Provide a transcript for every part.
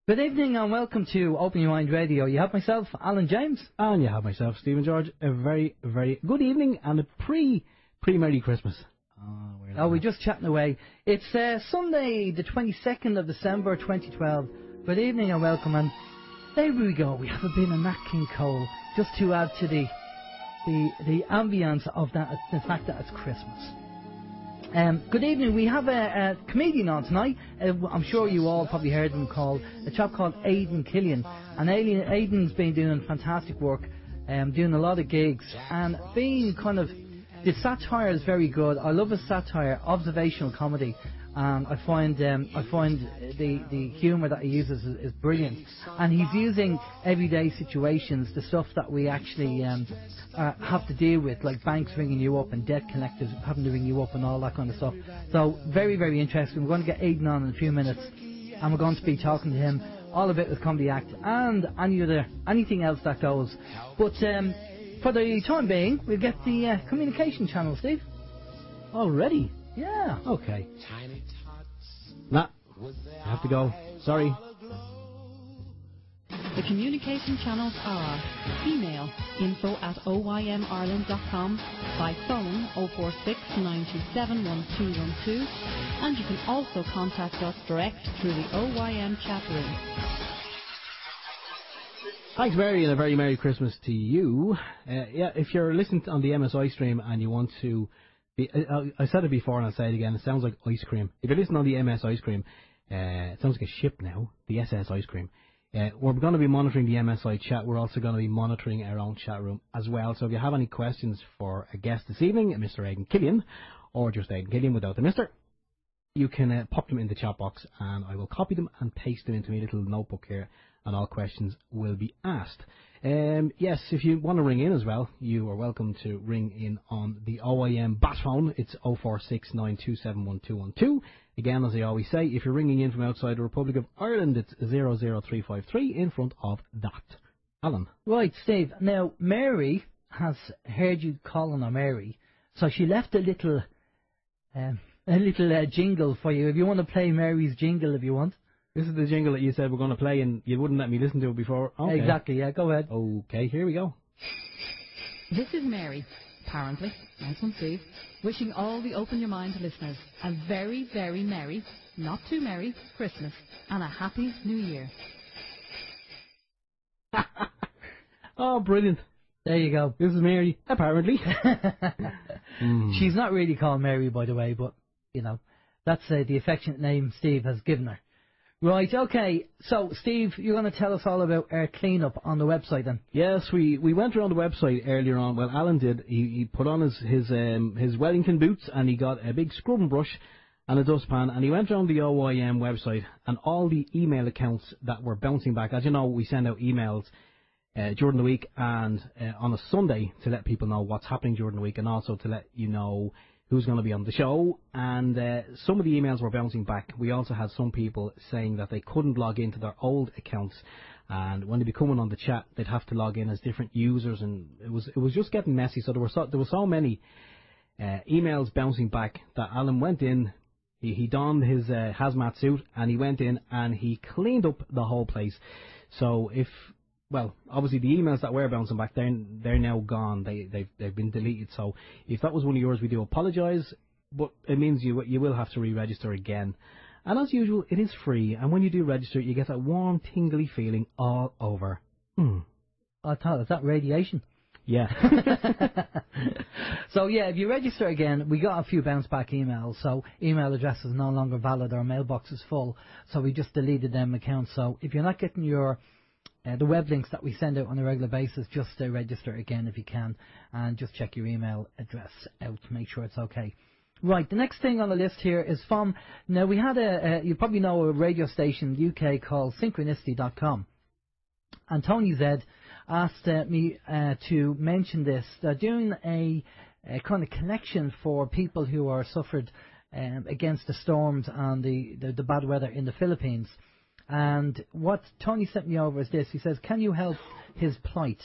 Good evening and welcome to Open Your Mind Radio. You have myself, Alan James. And you have myself, Stephen George. A very, very good evening and a pre-Merry Christmas. We're just chatting away. It's Sunday, the 22nd of December 2012. Good evening and welcome. And there we go. We have a bit of Nat King Cole just to add to the ambience of that, the fact that it's Christmas. Good evening. We have a comedian on tonight. I'm sure you all probably heard him called a chap called Aidan Killian. And Aidan's been doing fantastic work, doing a lot of gigs, and being kind of, the satire is very good. I love his satire, observational comedy. I find the humour that he uses is brilliant, and he's using everyday situations, the stuff that we actually have to deal with, like banks ringing you up and debt collectors having to ring you up and all that kind of stuff. So very, very interesting. We're going to get Aidan on in a few minutes, and we're going to be talking to him all about his comedy act and anything else that goes. But for the time being, we'll get the communication channel, Steve. Already? Yeah. Okay. Nah, I have to go. Sorry. The communication channels are email info@oymireland.com, by phone 046 927 1212, and you can also contact us direct through the OYM chat room. Thanks, Mary, and a very Merry Christmas to you. If you're listening on the MSI stream and you want to... I said it before and I'll say it again, it sounds like ice cream. If you listen on the MS Ice Cream, it sounds like a ship now, the SS Ice Cream. We're going to be monitoring the MSI chat. We're also going to be monitoring our own chat room as well. So if you have any questions for a guest this evening, Mr. Aidan Killian, or just Aidan Killian without the Mr., you can pop them in the chat box and I will copy them and paste them into my little notebook here, and all questions will be asked. Yes, if you want to ring in as well, you are welcome to ring in on the OYM bat phone. It's 046 927 1212. Again, as I always say, if you're ringing in from outside the Republic of Ireland, it's 00353 in front of that. Alan. Right, Steve. Now, Mary has heard you calling her Mary, so she left a little jingle for you. If you want to play Mary's jingle, if you want. This is the jingle that you said we're going to play and you wouldn't let me listen to it before. Okay. Exactly, yeah, go ahead. Okay, here we go. This is Mary, apparently, nice one, Steve, wishing all the Open Your Mind listeners a very, very merry, not too merry, Christmas and a happy New Year. Oh, brilliant. There you go. This is Mary, apparently. She's not really called Mary, by the way, but, you know, that's the affectionate name Steve has given her. Right, okay. So, Steve, you're going to tell us all about our clean-up on the website then. Yes, we went around the website earlier on. Well, Alan did. He put on his Wellington boots and he got a big scrubbing brush and a dustpan, and he went around the OYM website and all the email accounts that were bouncing back. As you know, we send out emails during the week and on a Sunday to let people know what's happening during the week, and also to let you know who's going to be on the show. And some of the emails were bouncing back. We also had some people saying that they couldn't log into their old accounts, and when they'd be coming on the chat, they'd have to log in as different users, and it was just getting messy. So there were so many emails bouncing back that Alan went in. He donned his hazmat suit and he went in and he cleaned up the whole place. So obviously the emails that were bouncing back, they're now gone. They've been deleted. So if that was one of yours, we do apologise, but it means you will have to re-register again. And as usual, it is free. And when you do register, you get that warm, tingly feeling all over. I thought, is that radiation? Yeah. So yeah, if you register again, we got a few bounce back emails. So email address is no longer valid. Our mailbox is full. So we just deleted them accounts. So if you're not getting your the web links that we send out on a regular basis, just register again if you can, and just check your email address out to make sure it's okay. Right, the next thing on the list here is from, now we had you probably know a radio station in the UK called Synchronicity.com, and Tony Z asked me to mention this. They're doing a kind of collection for people who are suffered against the storms and the bad weather in the Philippines. And what Tony sent me over is this. He says, can you help his plight?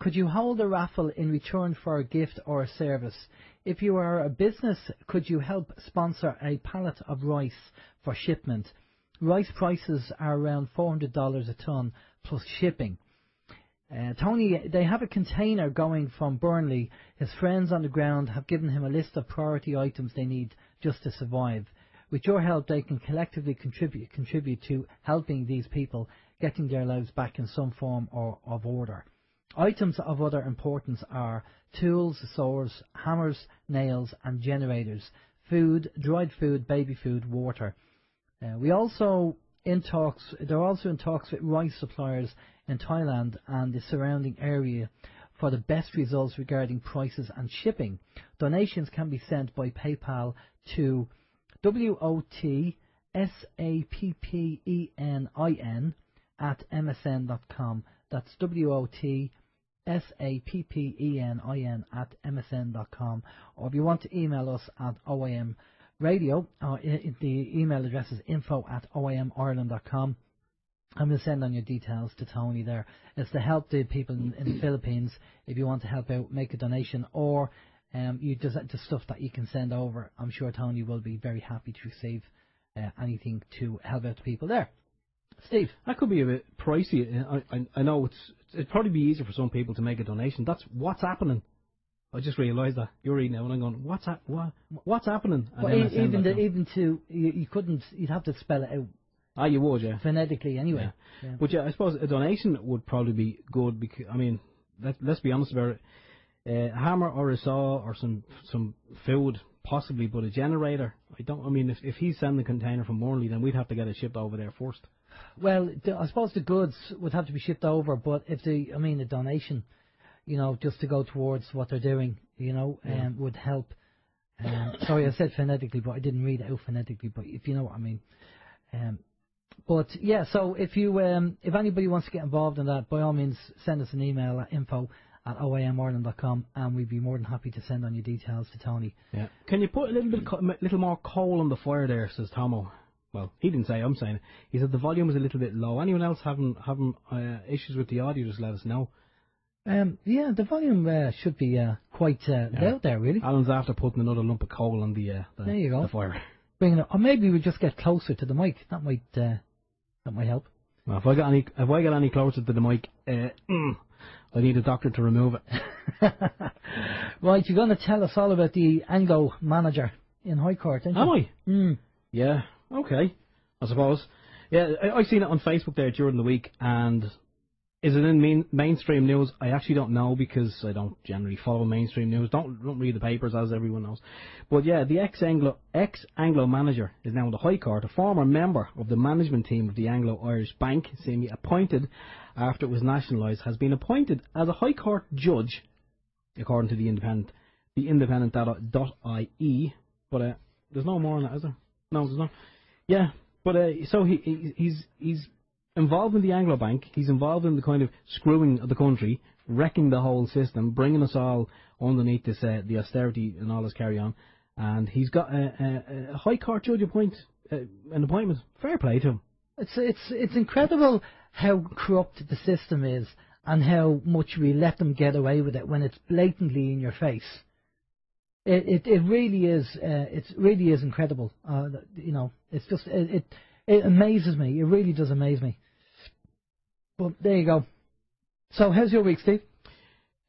Could you hold a raffle in return for a gift or a service? If you are a business, could you help sponsor a pallet of rice for shipment? Rice prices are around $400 a tonne plus shipping. Tony, they have a container going from Burnley. His friends on the ground have given him a list of priority items they need just to survive. With your help, they can collectively contribute to helping these people getting their lives back in some form of order. Items of other importance are tools, saws, hammers, nails and generators, food, dried food, baby food, water. They're also in talks with rice suppliers in Thailand and the surrounding area for the best results regarding prices and shipping. Donations can be sent by PayPal to WOTSAPPENIN@msn.com. That's WOTSAPPENIN@msn.com. Or if you want to email us at OYM Radio, the email address is info@oymireland.com. And we'll send on your details to Tony there. It's to help the people in the Philippines. If you want to help out, make a donation, or you just stuff that you can send over. I'm sure Tony will be very happy to receive anything to help out the people there. Steve? That could be a bit pricey. I know it'd probably be easier for some people to make a donation. That's what's happening. I just realised that. You're reading it and I'm going, what's happening? Well, you'd have to spell it out. Ah, you would, yeah. Phonetically, anyway. Yeah. But yeah, I suppose a donation would probably be good because, I mean, let's be honest about it. A hammer or a saw or some food, possibly, but a generator, if he's sending the container from Morley, then we'd have to get it shipped over there first. Well, I suppose the goods would have to be shipped over, but if a donation, just to go towards what they're doing, would help. Sorry, I said phonetically, but I didn't read it out phonetically, but if you know what I mean. But yeah, so if anybody wants to get involved in that, by all means, send us an email at info@oymireland.com, and we'd be more than happy to send on your details to Tony. Yeah. Can you put a little more coal on the fire there? Says Tomo. Well, he didn't say. I'm saying it. He said the volume is a little bit low. Anyone else having issues with the audio? Just let us know. Yeah, the volume should be quite loud there, really. Alan's after putting another lump of coal on the there you go. The fire. Bring it up. Or maybe we just get closer to the mic. That might help. Well, if I get any closer to the mic, I need a doctor to remove it. Right, you're going to tell us all about the Anglo manager in High Court, aren't you? Am I? Yeah. Okay. I suppose. Yeah, I seen it on Facebook there during the week, and is it in mainstream news? I actually don't know because I don't generally follow mainstream news. Don't read the papers as everyone knows. But yeah, the ex-Anglo manager is now in the High Court. A former member of the management team of the Anglo-Irish Bank, appointed after it was nationalised, has been appointed as a High Court judge, according to the independent.ie. But there's no more on that, is there? No, there's not. Yeah, but so he's involved in the Anglo Bank. He's involved in the kind of screwing of the country, wrecking the whole system, bringing us all underneath this the austerity and all this carry on. And he's got a High Court judge an appointment. Fair play to him. It's incredible how corrupt the system is and how much we let them get away with it when it's blatantly in your face. It really is. It really is incredible. It's just it amazes me. It really does amaze me. But there you go. So how's your week, Steve?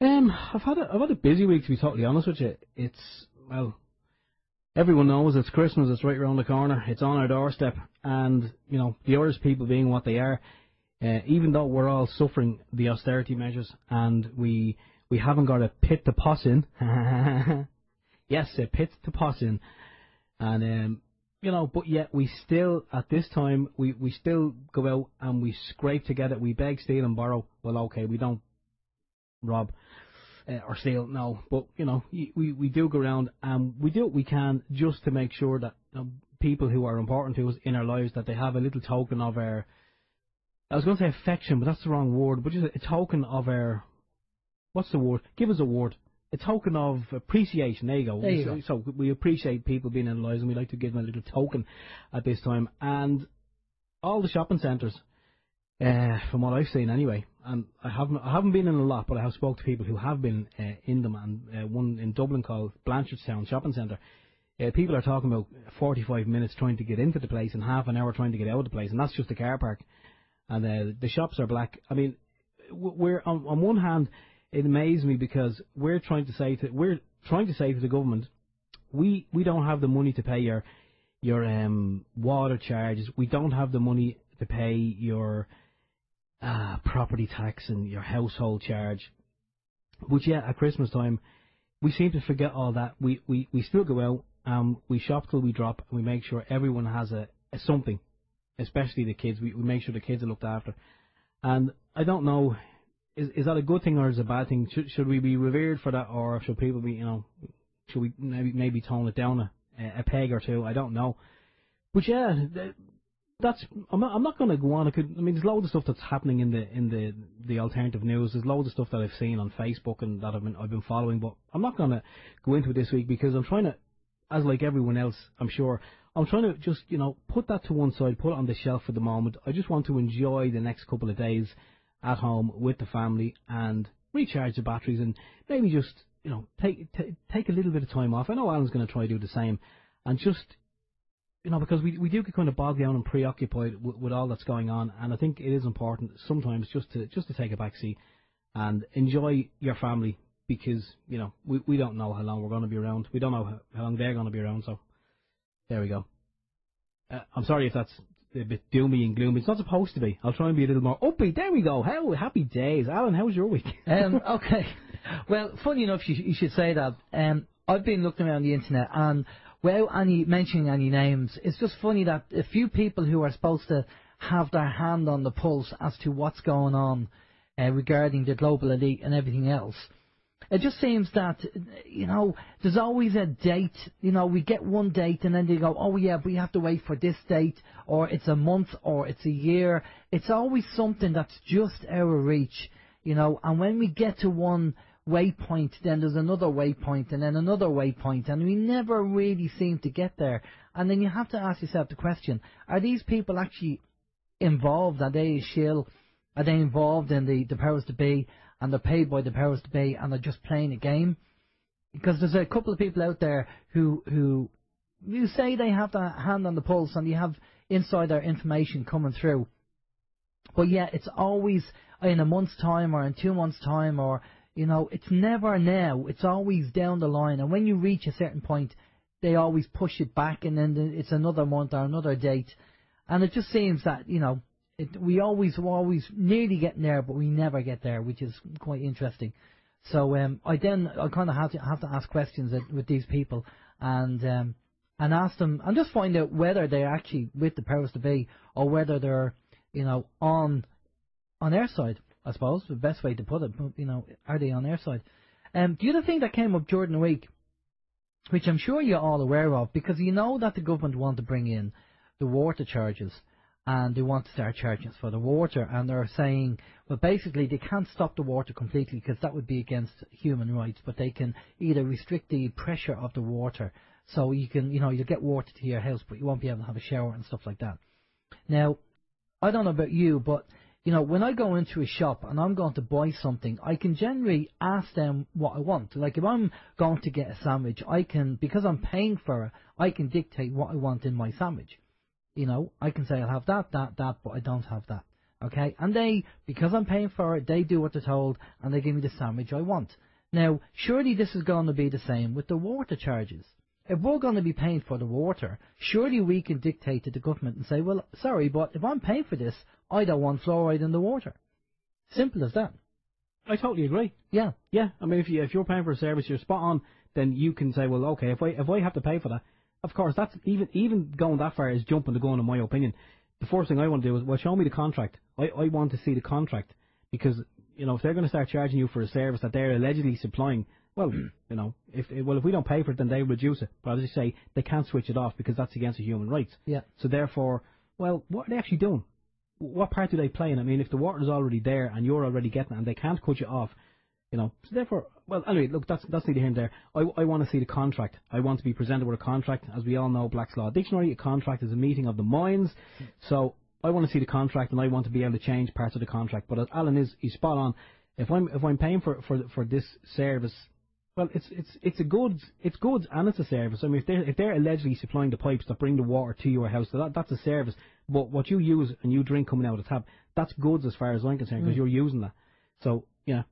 I've had a busy week, to be totally honest with you. Everyone knows it's Christmas. It's right around the corner. It's on our doorstep, and the Irish people being what they are, even though we're all suffering the austerity measures, and we haven't got a pit to poss in. Yes, a pit to poss in, and but yet we still, at this time, we still go out and we scrape together, we beg, steal and borrow. Well, okay, we don't rob or steal, no, but we do go around and we do what we can just to make sure that people who are important to us in our lives, that they have a little token of our, I was going to say affection, but that's the wrong word, but just a token of our, what's the word? Give us a word. A token of appreciation. There you go. There you go. So we appreciate people being in our lives, and we like to give them a little token at this time. And all the shopping centres, from what I've seen anyway, and I haven't been in a lot, but I have spoke to people who have been in them, and one in Dublin called Blanchardstown Shopping Centre People are talking about 45 minutes trying to get into the place and half an hour trying to get out of the place, and that's just the car park. And the shops are black. I mean, we're on one hand, it amazes me because we're trying to say to the government, we don't have the money to pay your water charges. We don't have the money to pay your property tax and your household charge. But yeah, at Christmas time, we seem to forget all that. We still go out. We shop till we drop, and we make sure everyone has a something, especially the kids. We make sure the kids are looked after. And I don't know, is that a good thing or is it a bad thing? Should we be revered for that, or should people be, should we maybe tone it down a peg or two? I don't know. But yeah, I'm not going to go on. There's loads of stuff that's happening in the alternative news. There's loads of stuff that I've seen on Facebook and that I've been following. But I'm not going to go into it this week because I'm trying to, as like everyone else, I'm sure, I'm trying to just, put that to one side, put it on the shelf for the moment. I just want to enjoy the next couple of days at home with the family and recharge the batteries and maybe just, take a little bit of time off. I know Alan's going to try to do the same and just, because we do get kind of bogged down and preoccupied with all that's going on, and I think it is important sometimes just to take a back seat and enjoy your family. Because, we don't know how long we're going to be around. We don't know how long they're going to be around, so there we go. I'm sorry if that's a bit doomy and gloomy. It's not supposed to be. I'll try and be a little more upbeat. There we go. Happy days. Alan, how was your week? Okay. Well, funny enough, you should say that. I've been looking around the internet, and without mentioning any names, it's just funny that a few people who are supposed to have their hand on the pulse as to what's going on regarding the global elite and everything else, it just seems that, there's always a date. We get one date and then they go, oh yeah, we have to wait for this date, or it's a month, or it's a year. It's always something that's just out of reach, and when we get to one waypoint, then there's another waypoint and then another waypoint, and we never really seem to get there. And then you have to ask yourself the question, are these people actually involved? Are they a shill? Are they involved in the powers to be? And they're paid by the powers to be, and they're just playing a game? Because there's a couple of people out there who you say they have the hand on the pulse and you have insider information coming through. But yeah, it's always in a month's time or in 2 months' time, or, it's never now. It's always down the line. And when you reach a certain point, they always push it back, and then it's another month or another date. And it just seems that, we're always nearly getting there, but we never get there, which is quite interesting. So I kind of have to ask questions with these people and ask them and just find out whether they're actually with the powers to be, or whether they're on their side. I suppose the best way to put it. Are they on their side? The other thing that came up during the week, which I'm sure you're all aware of, because that the government want to bring in the water charges. And they want to start charging us for the water, and they're saying, well, basically they can't stop the water completely because that would be against human rights, but they can either restrict the pressure of the water, so you can, you'll get water to your house, but you won't be able to have a shower and stuff like that. Now, I don't know about you, but when I go into a shop and I'm going to buy something, I can generally ask them what I want. Like if I'm going to get a sandwich, I can, because I'm paying for it, I can dictate what I want in my sandwich. I can say I'll have that, but I don't have that. Okay? And they, because I'm paying for it, they do what they're told, and they give me the sandwich I want. Now, surely this is going to be the same with the water charges. If we're going to be paying for the water, surely we can dictate to the government and say, well, sorry, but if I'm paying for this, I don't want fluoride in the water. Simple as that. I totally agree. Yeah. Yeah. I mean, if you're paying for a service, you're spot on, then you can say, well, okay, if I have to pay for that, of course, that's even going that far is jumping the gun, in my opinion. The first thing I want to do is, well, show me the contract. I want to see the contract, because if they're going to start charging you for a service that they're allegedly supplying, well, if we don't pay for it, then they reduce it. But as you say, they can't switch it off because that's against the human rights. Yeah. So therefore, well, what are they actually doing? What part do they play in? I mean, if the water is already there and you're already getting it and they can't cut you off, so therefore, well, anyway, look, that's neither here nor there. I want to see the contract. I want to be presented with a contract. As we all know, Black's Law Dictionary, a contract is a meeting of the minds. So I want to see the contract, and I want to be able to change parts of the contract. But as Alan he's spot on. If I'm paying for this service, Well, it's goods and it's a service. I mean, if they're allegedly supplying the pipes that bring the water to your house, that's a service. But what you use and you drink coming out of the tap, that's goods as far as I'm concerned, because you're using that. So yeah,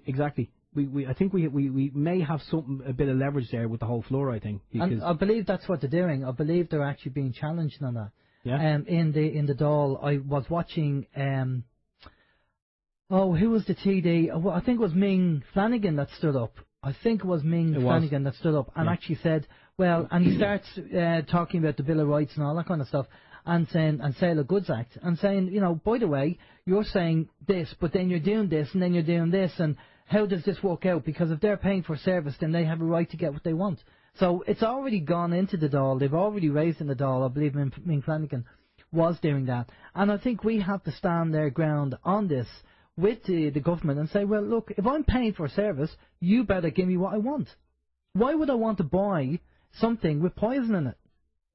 exactly. I think we may have a bit of leverage there with the whole fluoride thing. And I believe that's what they're doing. I believe they're actually being challenged on that. Yeah. In the Dáil, I was watching. Who was the TD? Well, I think it was Ming Flanagan that stood up. Flanagan that stood up and actually said, well, and he starts talking about the Bill of Rights and all that kind of stuff, and saying, and Sale of Goods Act, and saying, you know, by the way, you're saying this, but then you're doing this, and then you're doing this, and how does this work out? Because if they're paying for service, then they have a right to get what they want. So it's already gone into the Dáil. They've already raised in the Dáil. I believe Ming Flanagan was doing that. And I think we have to stand their ground on this with the government and say, well, look, if I'm paying for a service, you better give me what I want. Why would I want to buy something with poison in it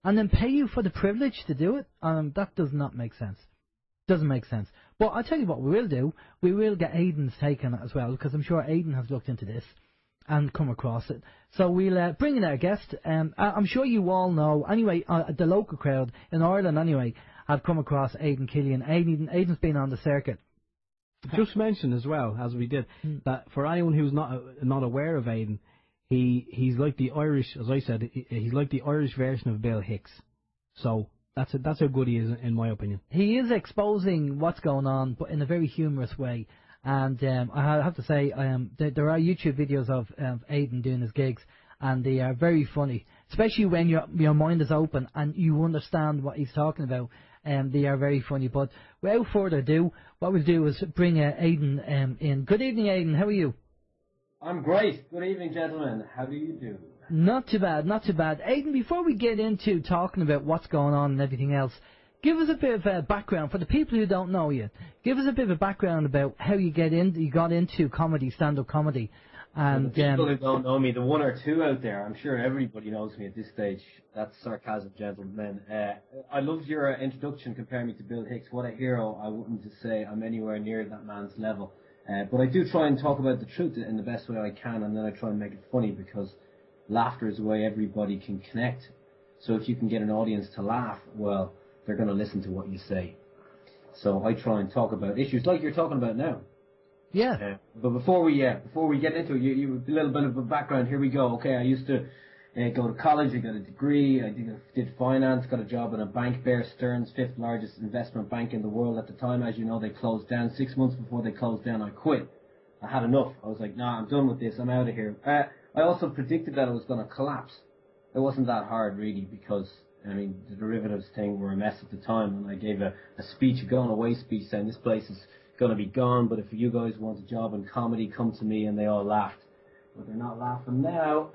and then pay you for the privilege to do it? That does not make sense. Doesn't make sense. But I'll tell you what we will do. We will get Aidan's take on it as well, because I'm sure Aidan has looked into this and come across it. So we'll bring in our guest. I'm sure you all know, anyway, the local crowd in Ireland, anyway, have come across Aidan Killian. Aidan's been on the circuit. Just mention as well, as we did, that for anyone who's not aware of Aidan, he's like the Irish, as I said, he's like the Irish version of Bill Hicks. So that's how good he is, in my opinion. He is exposing what's going on, but in a very humorous way. And I have to say, there are YouTube videos of Aidan doing his gigs, and they are very funny, especially when your mind is open and you understand what he's talking about. They are very funny. But without further ado, what we'll do is bring Aidan in. Good evening, Aidan. How are you? I'm great. Good evening, gentlemen. How do you do? Not too bad, not too bad. Aidan, before we get into talking about what's going on and everything else, give us a bit of background for the people who don't know you. Give us a bit of background about how you got into comedy, stand-up comedy. And the people who don't know me, the one or two out there, I'm sure everybody knows me at this stage. That's sarcasm, gentlemen. I loved your introduction comparing me to Bill Hicks. What a hero. I wouldn't just say I'm anywhere near that man's level. But I do try and talk about the truth in the best way I can, and then I try and make it funny, because laughter is the way everybody can connect. So if you can get an audience to laugh, well, they're going to listen to what you say. So I try and talk about issues like you're talking about now. Yeah. But before we get into it, you a little bit of a background. Here we go. Okay, I used to go to college. I got a degree. I did finance. Got a job in a bank, Bear Stearns, 5th largest investment bank in the world at the time. As you know, they closed down. 6 months before they closed down, I quit. I had enough. I was like, nah, I'm done with this. I'm out of here. I also predicted that it was going to collapse. It wasn't that hard, really, because I mean, the derivatives thing were a mess at the time, and I gave a speech, a going away speech, saying this place is going to be gone, but if you guys want a job in comedy, come to me, and they all laughed. But they're not laughing now.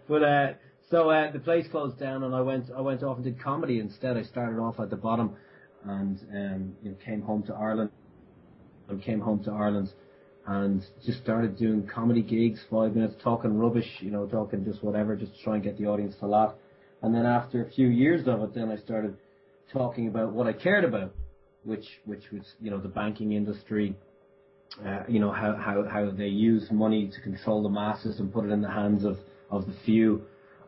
But so the place closed down, and I went off and did comedy instead. I started off at the bottom, and came home to Ireland. And just started doing comedy gigs, 5 minutes, talking rubbish, talking just whatever, just to try and get the audience to laugh. And then after a few years of it, then I started talking about what I cared about, which was, the banking industry, how they use money to control the masses and put it in the hands of the few.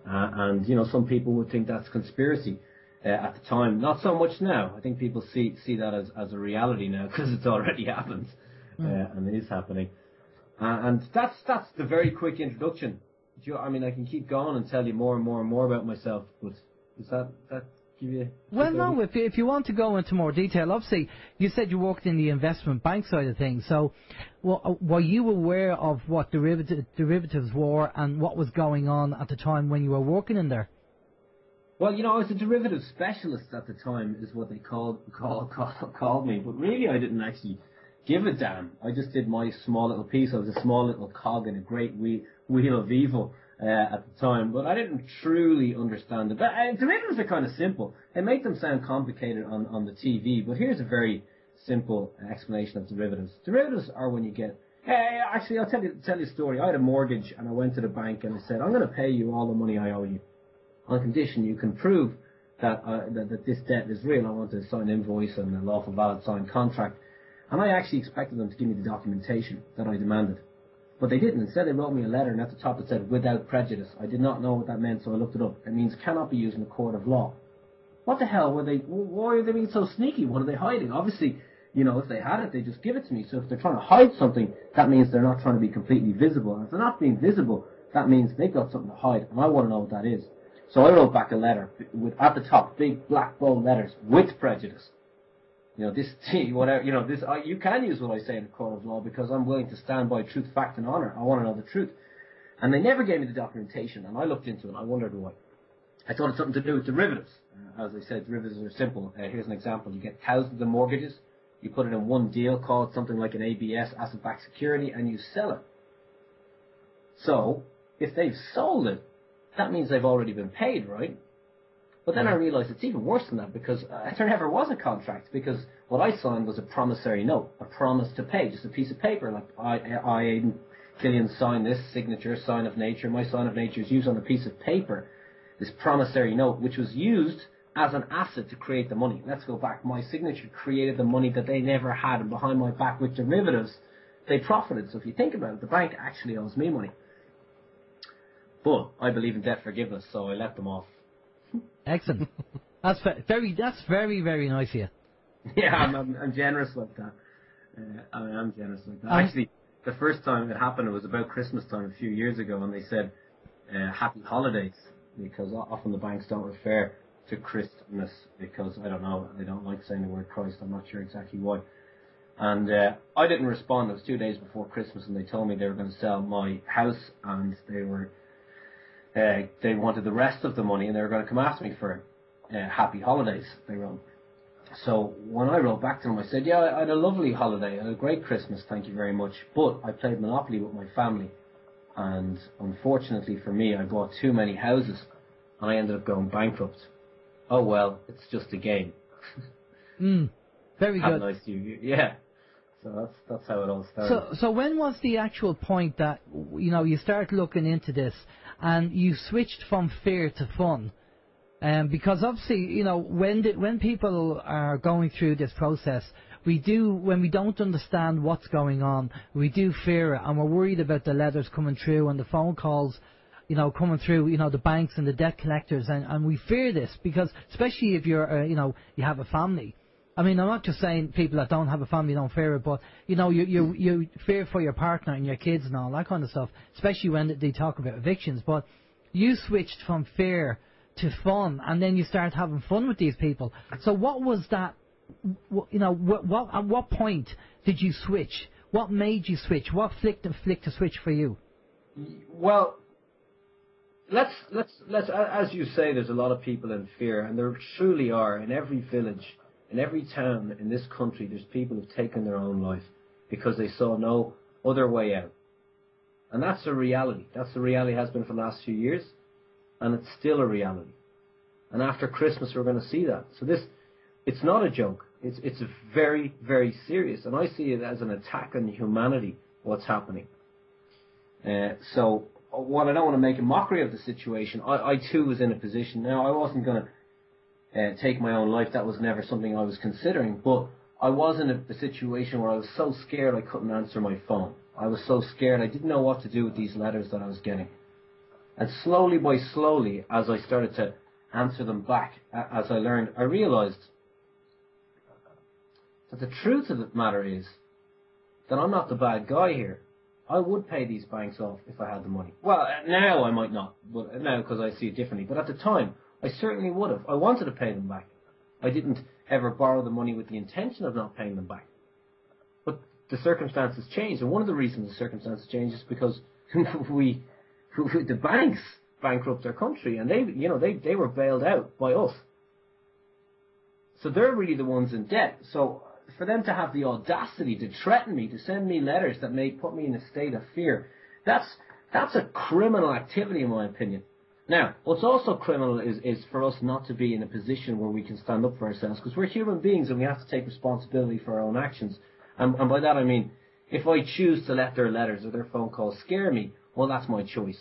And some people would think that's conspiracy at the time. Not so much now. I think people see that as a reality now, because it's already happened. And it is happening. And that's the very quick introduction. I mean, I can keep going and tell you more and more and more about myself, but does that give you... Well, no, if you want to go into more detail, obviously, you said you worked in the investment bank side of things, so were you aware of what derivatives were and what was going on at the time when you were working in there? Well, I was a derivative specialist at the time, is what they called me, but really I didn't actually give a damn. I just did my small little piece. I was a small little cog in a great wheel of evil at the time, but I didn't truly understand it. But derivatives are kind of simple. They make them sound complicated on the TV, but here's a very simple explanation of derivatives. Derivatives are when you get... actually, I'll tell you a story. I had a mortgage, and I went to the bank and I said, I'm going to pay you all the money I owe you, on condition you can prove that this debt is real. I want to sign an invoice and a lawful valid signed contract. And I actually expected them to give me the documentation that I demanded. But they didn't. Instead, they wrote me a letter, and at the top it said, without prejudice. I did not know what that meant, so I looked it up. It means cannot be used in a court of law. What the hell were they, why are they being so sneaky? What are they hiding? Obviously, if they had it, they just give it to me. So if they're trying to hide something, that means they're not trying to be completely visible. And if they're not being visible, that means they've got something to hide, and I want to know what that is. So I wrote back a letter with, at the top, big black bold letters, with prejudice. You can use what I say in a court of law because I'm willing to stand by truth, fact, and honour. I want to know the truth. And they never gave me the documentation, and I looked into it, and I wondered why. I thought it had something to do with derivatives. As I said, derivatives are simple. Here's an example. You get thousands of mortgages, you put it in one deal called something like an ABS, asset-backed security, and you sell it. So, if they've sold it, that means they've already been paid, right? But then I realised it's even worse than that because there never was a contract because what I signed was a promissory note, a promise to pay, just a piece of paper. Like I Aidan Killian, sign this signature, sign of nature. My sign of nature is used on a piece of paper, this promissory note, which was used as an asset to create the money. Let's go back. My signature created the money that they never had, and behind my back with derivatives, they profited. So if you think about it, the bank actually owes me money. But I believe in debt forgiveness, so I let them off. Excellent. That's very, very nice of you. Yeah, I'm generous like that. I am generous like that. Actually, the first time it happened, it was about Christmas time a few years ago, and they said, happy holidays, because often the banks don't refer to Christmas because, I don't know, they don't like saying the word Christ. I'm not sure exactly why. And I didn't respond. It was 2 days before Christmas, and they told me they were going to sell my house, and they wanted the rest of the money, and they were going to come after me for happy holidays, they wrote. So when I wrote back to them, I said, yeah, I had a lovely holiday, I had a great Christmas, thank you very much, but I played Monopoly with my family, and unfortunately for me, I bought too many houses, and I ended up going bankrupt. Oh well, it's just a game. Very good. Nice to you. Yeah. So that's how it all started. So when was the actual point that you started looking into this and you switched from fear to fun? Because obviously, when people are going through this process, when we don't understand what's going on, we do fear it, and we're worried about the letters coming through and the phone calls, coming through, the banks and the debt collectors, and we fear this because, especially if you're, you have a family. I mean, I'm not just saying people that don't have a family don't fear it, but you fear for your partner and your kids and all that kind of stuff, especially when they talk about evictions. But you switched from fear to fun, and then you started having fun with these people. So what was that? At what point did you switch? What made you switch? What flicked a switch for you? Well, let's as you say, there's a lot of people in fear, and there truly are in every village. In every town in this country, there's people who've taken their own life because they saw no other way out. And that's a reality. That's the reality it has been for the last few years, and it's still a reality. And after Christmas, we're going to see that. So it's not a joke. It's very, very serious. And I see it as an attack on humanity, what's happening. So while I don't want to make a mockery of the situation, I too was in a position. Now, I wasn't going to take my own life. That was never something I was considering, but I was in a situation where I was so scared I couldn't answer my phone. I was so scared I didn't know what to do with these letters that I was getting. And slowly by slowly, as I started to answer them back, as I learned, I realized that the truth of the matter is that I'm not the bad guy here. I would pay these banks off if I had the money. Well, now I might not, but now because I see it differently. But at the time, I certainly would have. I wanted to pay them back. I didn't ever borrow the money with the intention of not paying them back. But the circumstances changed, and one of the reasons the circumstances changed is because the banks bankrupt our country, and they were bailed out by us. So they're really the ones in debt. So for them to have the audacity to threaten me, to send me letters that may put me in a state of fear, that's a criminal activity in my opinion. Now, what's also criminal is for us not to be in a position where we can stand up for ourselves, because we're human beings and we have to take responsibility for our own actions. And by that I mean, if I choose to let their letters or their phone calls scare me, well, that's my choice.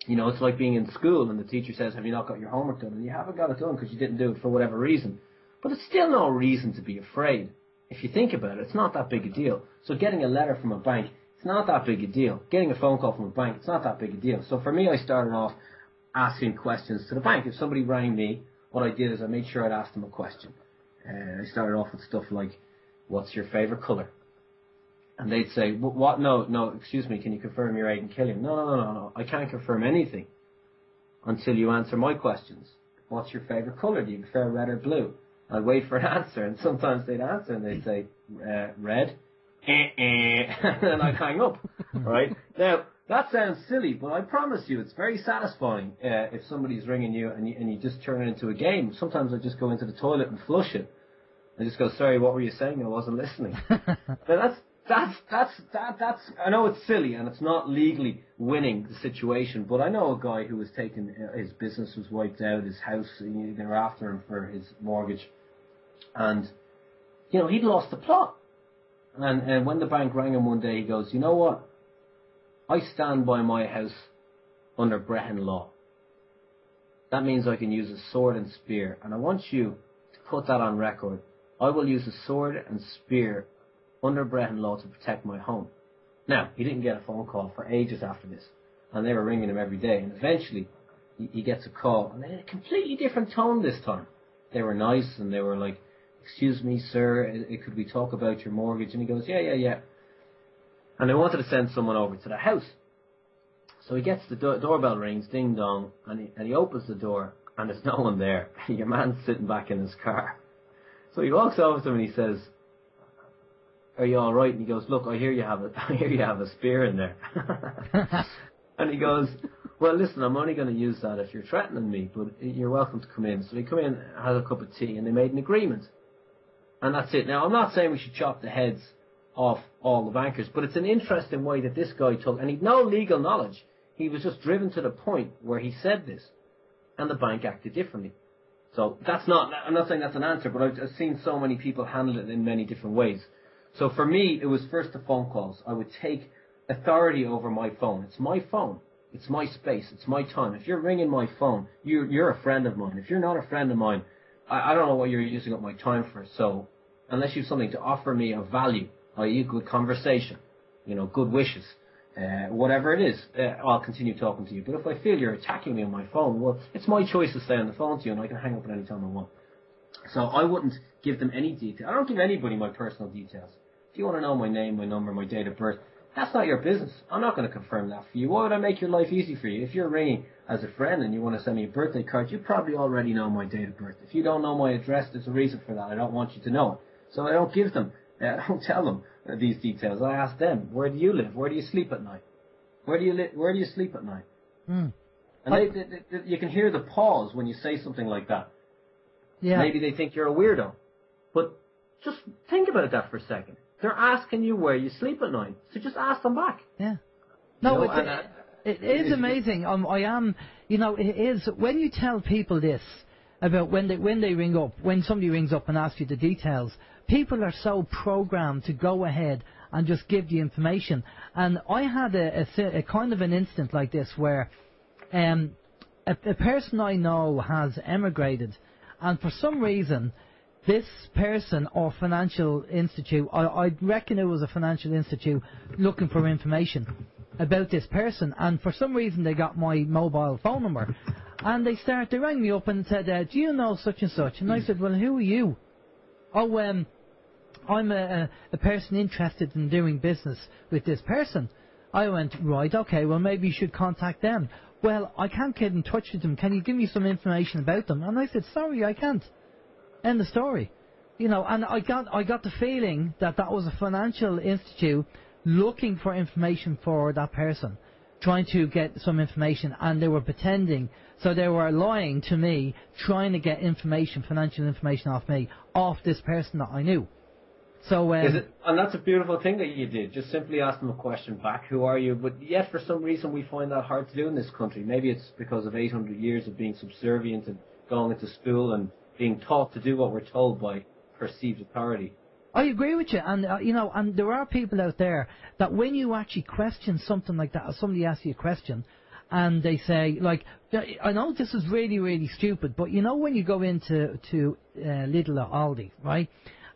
It's like being in school and the teacher says, have you not got your homework done? And you haven't got it done because you didn't do it for whatever reason. But it's still no reason to be afraid. If you think about it, it's not that big a deal. So getting a letter from a bank It's not that big a deal. Getting a phone call from a bank, it's not that big a deal. So for me, I started off asking questions to the bank. If somebody rang me, what I did is I made sure I'd ask them a question. I started off with stuff like, what's your favourite colour? And they'd say, what? No, excuse me, can you confirm you're Aidan Killian? No, I can't confirm anything until you answer my questions. What's your favourite colour? Do you prefer red or blue? I'd wait for an answer, and sometimes they'd answer and they'd say, red. And then I'd hang up. Right? Now, that sounds silly, but I promise you it's very satisfying if somebody's ringing you and you just turn it into a game. Sometimes I just go into the toilet and flush it. I just go, sorry, what were you saying? I wasn't listening. Now that's I know it's silly and it's not legally winning the situation, but I know a guy who was taken, his business was wiped out, his house, they were after him for his mortgage, and he'd lost the plot. And when the bank rang him one day, he goes, you know what? I stand by my house under Brehon law. That means I can use a sword and spear, and I want you to put that on record. I will use a sword and spear under Brehon law to protect my home. Now, he didn't get a phone call for ages after this, and they were ringing him every day, and eventually he gets a call, and they had a completely different tone this time. They were nice, and they were like, excuse me, sir, could we talk about your mortgage? And he goes, yeah. And they wanted to send someone over to the house. So he gets the doorbell rings, ding dong, and he opens the door, and there's no one there. Your man's sitting back in his car. So he walks over to him and he says, are you all right? And he goes, look, I hear you have a spear in there. And he goes, well, listen, I'm only going to use that if you're threatening me, but you're welcome to come in. So they come in, had a cup of tea, and they made an agreement. And that's it. Now, I'm not saying we should chop the heads off all the bankers, but it's an interesting way that this guy took, and he'd no legal knowledge. He was just driven to the point where he said this, and the bank acted differently. So I'm not saying that's an answer, but I've seen so many people handle it in many different ways. So for me, it was first the phone calls. I would take authority over my phone. It's my phone. It's my space. It's my time. If you're ringing my phone, you're a friend of mine. If you're not a friend of mine, I don't know what you're using up my time for. So unless you have something to offer me of value, i.e. good conversation, good wishes, whatever it is, I'll continue talking to you. But if I feel you're attacking me on my phone, well, it's my choice to stay on the phone to you, and I can hang up at any time I want. So I wouldn't give them any detail. I don't give anybody my personal details. If you want to know my name, my number, my date of birth, that's not your business. I'm not going to confirm that for you. Why would I make your life easy for you? If you're ringing as a friend and you want to send me a birthday card, you probably already know my date of birth. If you don't know my address, there's a reason for that. I don't want you to know it. So I don't give them, I don't tell them these details. I ask them, where do you live? Where do you sleep at night? Where do you sleep at night? And you can hear the pause when you say something like that. Yeah. Maybe they think you're a weirdo. But just think about that for a second. They're asking you where you sleep at night. So just ask them back. Yeah. No, it is amazing. It is, when you tell people this, about when they ring up, when somebody rings up and asks you the details, people are so programmed to go ahead and just give the information. And I had a kind of an instant like this where a person I know has emigrated, and for some reason this person or financial institute, I reckon it was a financial institute looking for information about this person, and for some reason they got my mobile phone number, and they rang me up and said, do you know such and such? And I said, well, who are you? Oh, I'm a person interested in doing business with this person. I went, right, okay, well, maybe you should contact them. Well, I can't get in touch with them. Can you give me some information about them? And I said, sorry, I can't. End the story. And I got the feeling that was a financial institute looking for information for that person, trying to get some information, and they were pretending. So they were lying to me, trying to get information, financial information off this person that I knew. So, and that's a beautiful thing that you did. Just simply ask them a question back. Who are you? But yet, for some reason, we find that hard to do in this country. Maybe it's because of 800 years of being subservient and going into school and being taught to do what we're told by perceived authority. I agree with you, and and there are people out there that when you actually question something like that, or somebody asks you a question, and they say, like, I know this is really, really stupid, but when you go into Lidl or Aldi, right?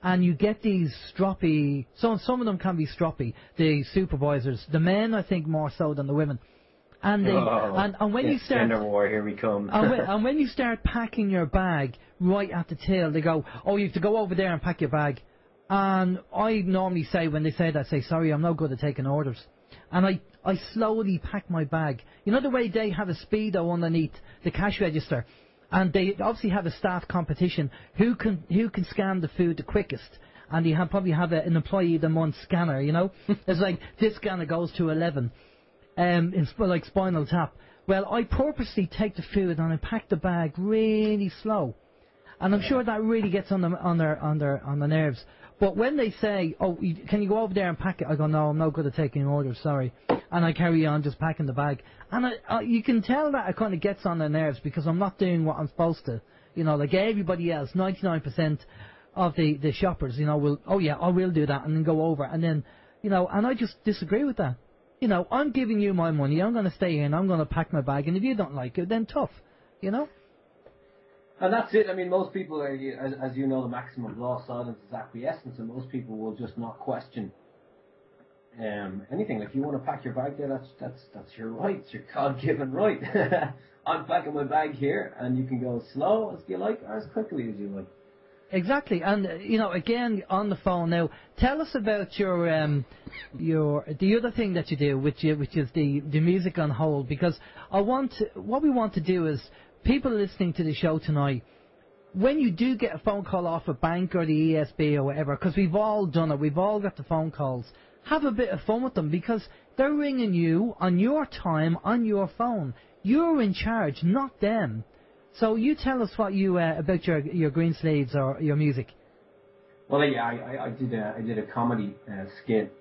and you get these stroppy. Some of them can be stroppy. The supervisors, the men, I think more so than the women. And and when you start gender war, here we come. and when you start packing your bag right at the till, they go, "Oh, you have to go over there and pack your bag." And I normally say, when they say that, I say, "Sorry, I'm no good at taking orders." And I slowly pack my bag. You know the way they have a speedo underneath the cash register, and they obviously have a staff competition who can scan the food the quickest, and you probably have an employee of the month scanner. You know, it's like this scanner goes to 11, it's like Spinal Tap. Well, I purposely take the food and I pack the bag really slow, and I'm sure that really gets on the nerves. But when they say, "Oh, can you go over there and pack it?" I go, "No, I'm no good at taking orders, sorry." And I carry on just packing the bag. And you can tell that it kind of gets on their nerves because I'm not doing what I'm supposed to. You know, like everybody else, 99% of the shoppers, you know, will, "Oh yeah, I will do that," and then go over. And then, you know, and I just disagree with that. You know, I'm giving you my money, I'm going to stay here and I'm going to pack my bag. And if you don't like it, then tough, you know? And that's it. I mean, most people are, as you know, the maximum of law, silence is acquiescence, and most people will just not question anything. Like, you want to pack your bag there, that's your right. It's your God-given right. I'm packing my bag here, and you can go as slow as you like or as quickly as you like. Exactly, and you know, again on the phone now. Tell us about the other thing that you do, which is the music on hold. Because what we want to do is, people listening to the show tonight, when you do get a phone call off a bank or the ESB or whatever, because we've all done it, we've all got the phone calls, have a bit of fun with them, because they're ringing you on your time, on your phone. You're in charge, not them. So you tell us what you about your green sleeves or your music. Well, yeah, I did a comedy skit,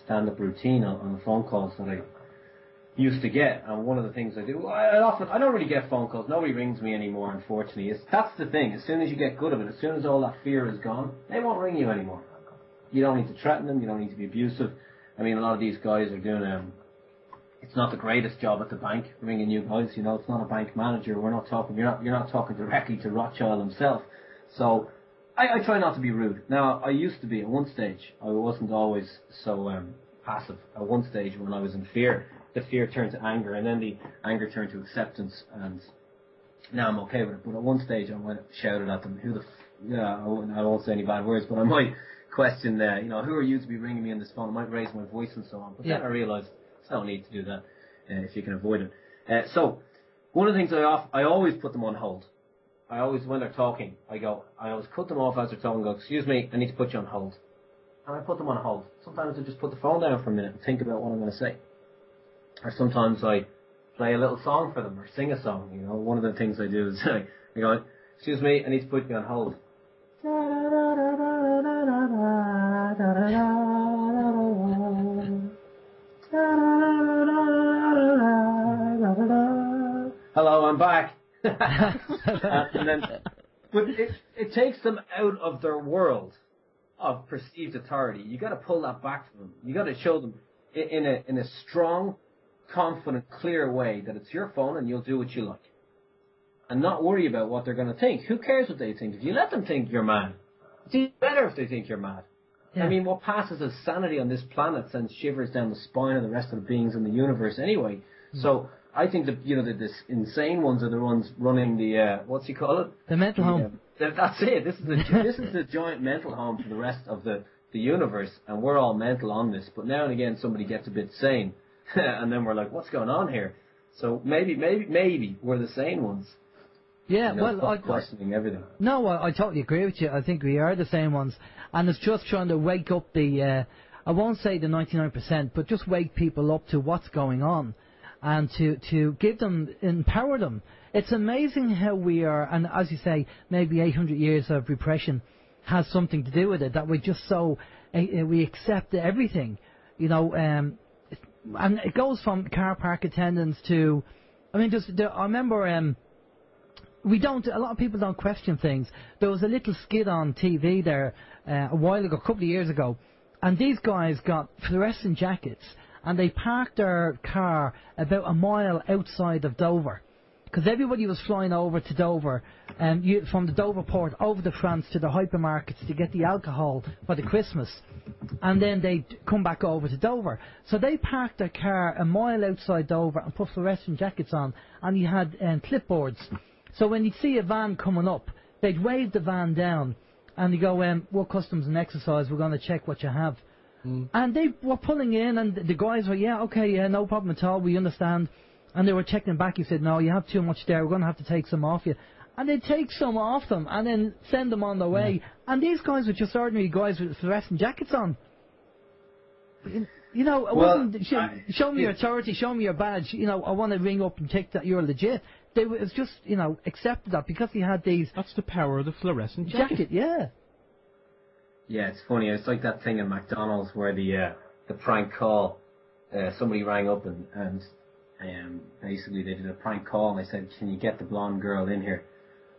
stand-up routine on the phone calls that I used to get, and one of the things I do, I don't really get phone calls. Nobody rings me anymore, unfortunately. That's the thing. As soon as you get good at it, as soon as all that fear is gone, they won't ring you anymore. You don't need to threaten them. You don't need to be abusive. I mean, a lot of these guys are doing it's not the greatest job at the bank, ringing you guys. You know, it's not a bank manager. We're not talking. You're not talking directly to Rothschild himself. So I try not to be rude. Now, I used to be at one stage. I wasn't always so passive. At one stage, when I was in fear, the fear turned to anger, and then the anger turned to acceptance. And now I'm okay with it. But at one stage, I went shouted at them, I won't say any bad words, but I might question, who are you to be ringing me on this phone? I might raise my voice and so on. But then I realised there's no need to do that if you can avoid it. So one of the things I always put them on hold. I always, when they're talking, I always cut them off as they're talking and go, "Excuse me, I need to put you on hold." And I put them on hold. Sometimes I just put the phone down for a minute and think about what I'm going to say. Or sometimes I play a little song for them or sing a song. You know, one of the things I do is I go, "Excuse me, I need to put you on hold." Hello, I'm back. And then, but it takes them out of their world of perceived authority. You got to pull that back from them. You got to show them in a strong, confident, clear way that it's your phone and you'll do what you like, and not worry about what they're going to think. Who cares what they think? If you let them think you're mad, it's even better if they think you're mad. Yeah. I mean, what passes as sanity on this planet sends shivers down the spine of the rest of the beings in the universe anyway. So I think that this insane ones are the ones running the what's he call it? The mental home. That's it. This is the giant mental home for the rest of the universe, and we're all mental on this. But now and again, somebody gets a bit sane, and then we're like, "What's going on here?" So maybe we're the sane ones. Yeah, well, questioning everything. No, I totally agree with you. I think we are the same ones, and it's just trying to wake up the. I won't say the 99%, but just wake people up to what's going on, and to give them, empower them. It's amazing how we are, and as you say, maybe 800 years of repression has something to do with it. That we're just so we accept everything, and it goes from car park attendants to, I mean, I remember. A lot of people don't question things. There was a little skit on TV there a while ago, a couple of years ago, and these guys got fluorescent jackets and they parked their car about a mile outside of Dover because everybody was flying over to Dover, from the Dover port over to France to the hypermarkets to get the alcohol for the Christmas, and then they'd come back over to Dover. So they parked their car a mile outside Dover and put fluorescent jackets on, and you had clipboards. So when you'd see a van coming up, they'd wave the van down, and you go, "What customs and exercise? We're going to check what you have." And they were pulling in, and the guys were, "Yeah, okay, yeah, no problem at all, we understand." And they were checking back. You said, "No, you have too much there. We're going to have to take some off you." And they'd take some off them and then send them on their way. And these guys were just ordinary guys with fluorescent jackets on. You know, show me your authority, show me your badge. You know, I want to ring up and check that you're legit. It was just, accepted that because he had these. That's the power of the fluorescent jacket. Yeah. Yeah, it's funny. It's like that thing in McDonald's where the prank call. Somebody rang up and basically they did a prank call and they said, "Can you get the blonde girl in here?"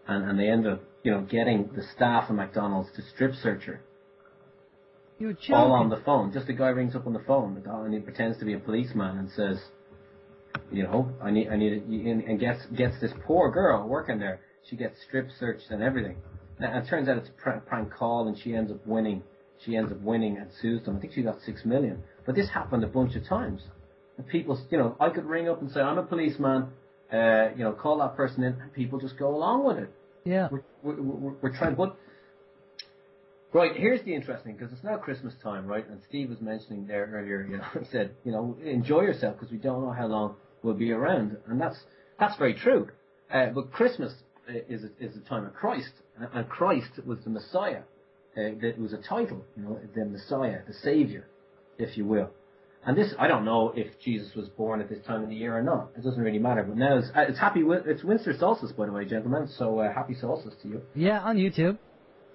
And they ended up, getting the staff of McDonald's to strip search her. You're joking. All on the phone. Just a guy rings up on the phone and he pretends to be a policeman and says, "I need it," and gets this poor girl working there. She gets strip searched and everything. Now, it turns out it's a prank call, and she ends up winning. She ends up winning and sues them. I think she got $6 million. But this happened a bunch of times. And people, I could ring up and say, "I'm a policeman," call that person in, and people just go along with it. Yeah. We're trying, but right, here's the interesting, because it's now Christmas time, right? And Steve was mentioning there earlier, he said, enjoy yourself because we don't know how long we'll be around, and that's very true. But Christmas is a time of Christ, and Christ was the Messiah. That was a title, the Messiah, the Savior, if you will. And this, I don't know if Jesus was born at this time of the year or not. It doesn't really matter. But now it's winter solstice, by the way, gentlemen. So happy solstice to you. Yeah, on YouTube.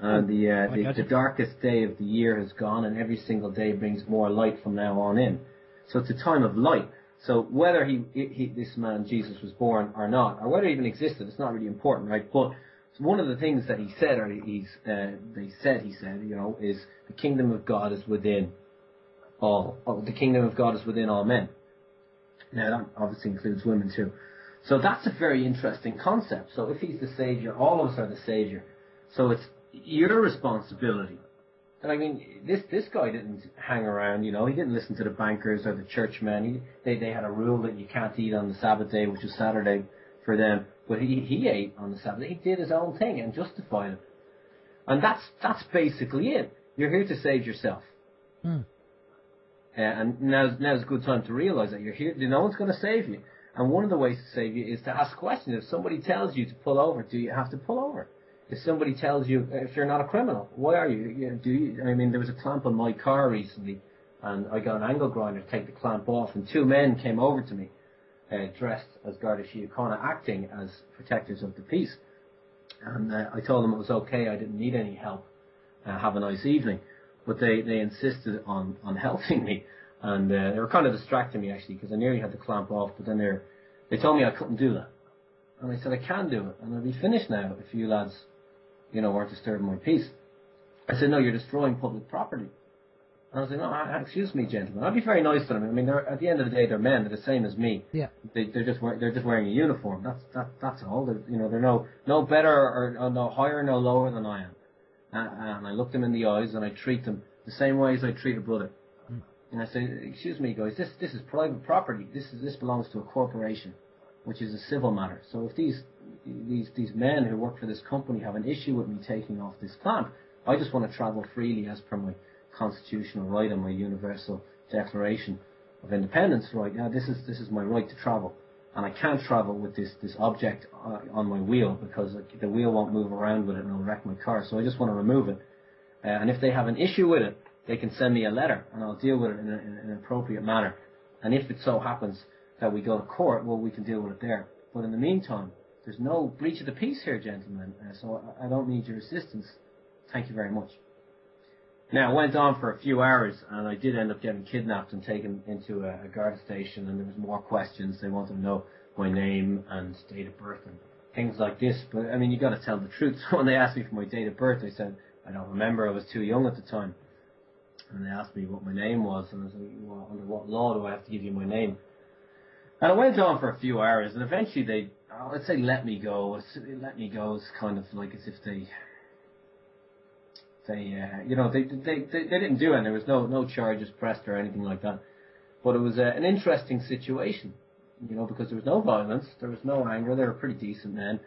And the darkest day of the year has gone, and every single day brings more light from now on in. So it's a time of light. So whether this man Jesus was born or not, or whether he even existed, it's not really important, right? But one of the things that he said, or he said, is the kingdom of God is within all. The kingdom of God is within all men. Now that obviously includes women too. So that's a very interesting concept. So if he's the Savior, all of us are the Savior. So it's your responsibility. And I mean, this guy didn't hang around, he didn't listen to the bankers or the churchmen. They had a rule that you can't eat on the Sabbath day, which was Saturday for them. But he ate on the Sabbath. He did his own thing and justified it. And that's basically it. You're here to save yourself. And now's a good time to realize that you're here. No one's going to save you. And one of the ways to save you is to ask questions. If somebody tells you to pull over, do you have to pull over? If somebody tells you, if you're not a criminal, why are you? There was a clamp on my car recently, and I got an angle grinder to take the clamp off, and two men came over to me, dressed as Garda Síochána, acting as protectors of the peace. And I told them it was okay, I didn't need any help, have a nice evening. But they insisted on helping me, and they were kind of distracting me actually, because I nearly had the clamp off, but then they told me I couldn't do that. And I said, I can do it, and I'll be finished now if you lads, weren't disturbing my peace. I said, no, you're destroying public property. And I was like, no, excuse me, gentlemen. I'd be very nice to them. I mean, at the end of the day, they're men. They're the same as me. Yeah. They're just wearing a uniform. That's all. They're no better or no higher, no lower than I am. And I look them in the eyes and I treat them the same way as I treat a brother. And I say, excuse me, guys, this is private property. This belongs to a corporation, which is a civil matter. So if these men who work for this company have an issue with me taking off this clamp, I just want to travel freely as per my constitutional right and my Universal Declaration of Independence right. Now this is my right to travel, and I can't travel with this object on my wheel because the wheel won't move around with it and it'll wreck my car. So I just want to remove it. And if they have an issue with it, they can send me a letter and I'll deal with it in an appropriate manner. And if it so happens that we go to court, well, we can deal with it there. But in the meantime, there's no breach of the peace here, gentlemen. So I don't need your assistance. Thank you very much. Now, it went on for a few hours, and I did end up getting kidnapped and taken into a guard station, and there was more questions. They wanted to know my name and date of birth and things like this. But, I mean, you got to tell the truth. So when they asked me for my date of birth, I said, I don't remember. I was too young at the time. And they asked me what my name was, and I was like, well, under what law do I have to give you my name? And it went on for a few hours, and eventually I'd say let me go. Let me go is kind of like as if they didn't do it. There was no charges pressed or anything like that. But it was an interesting situation, because there was no violence, there was no anger. They were pretty decent men.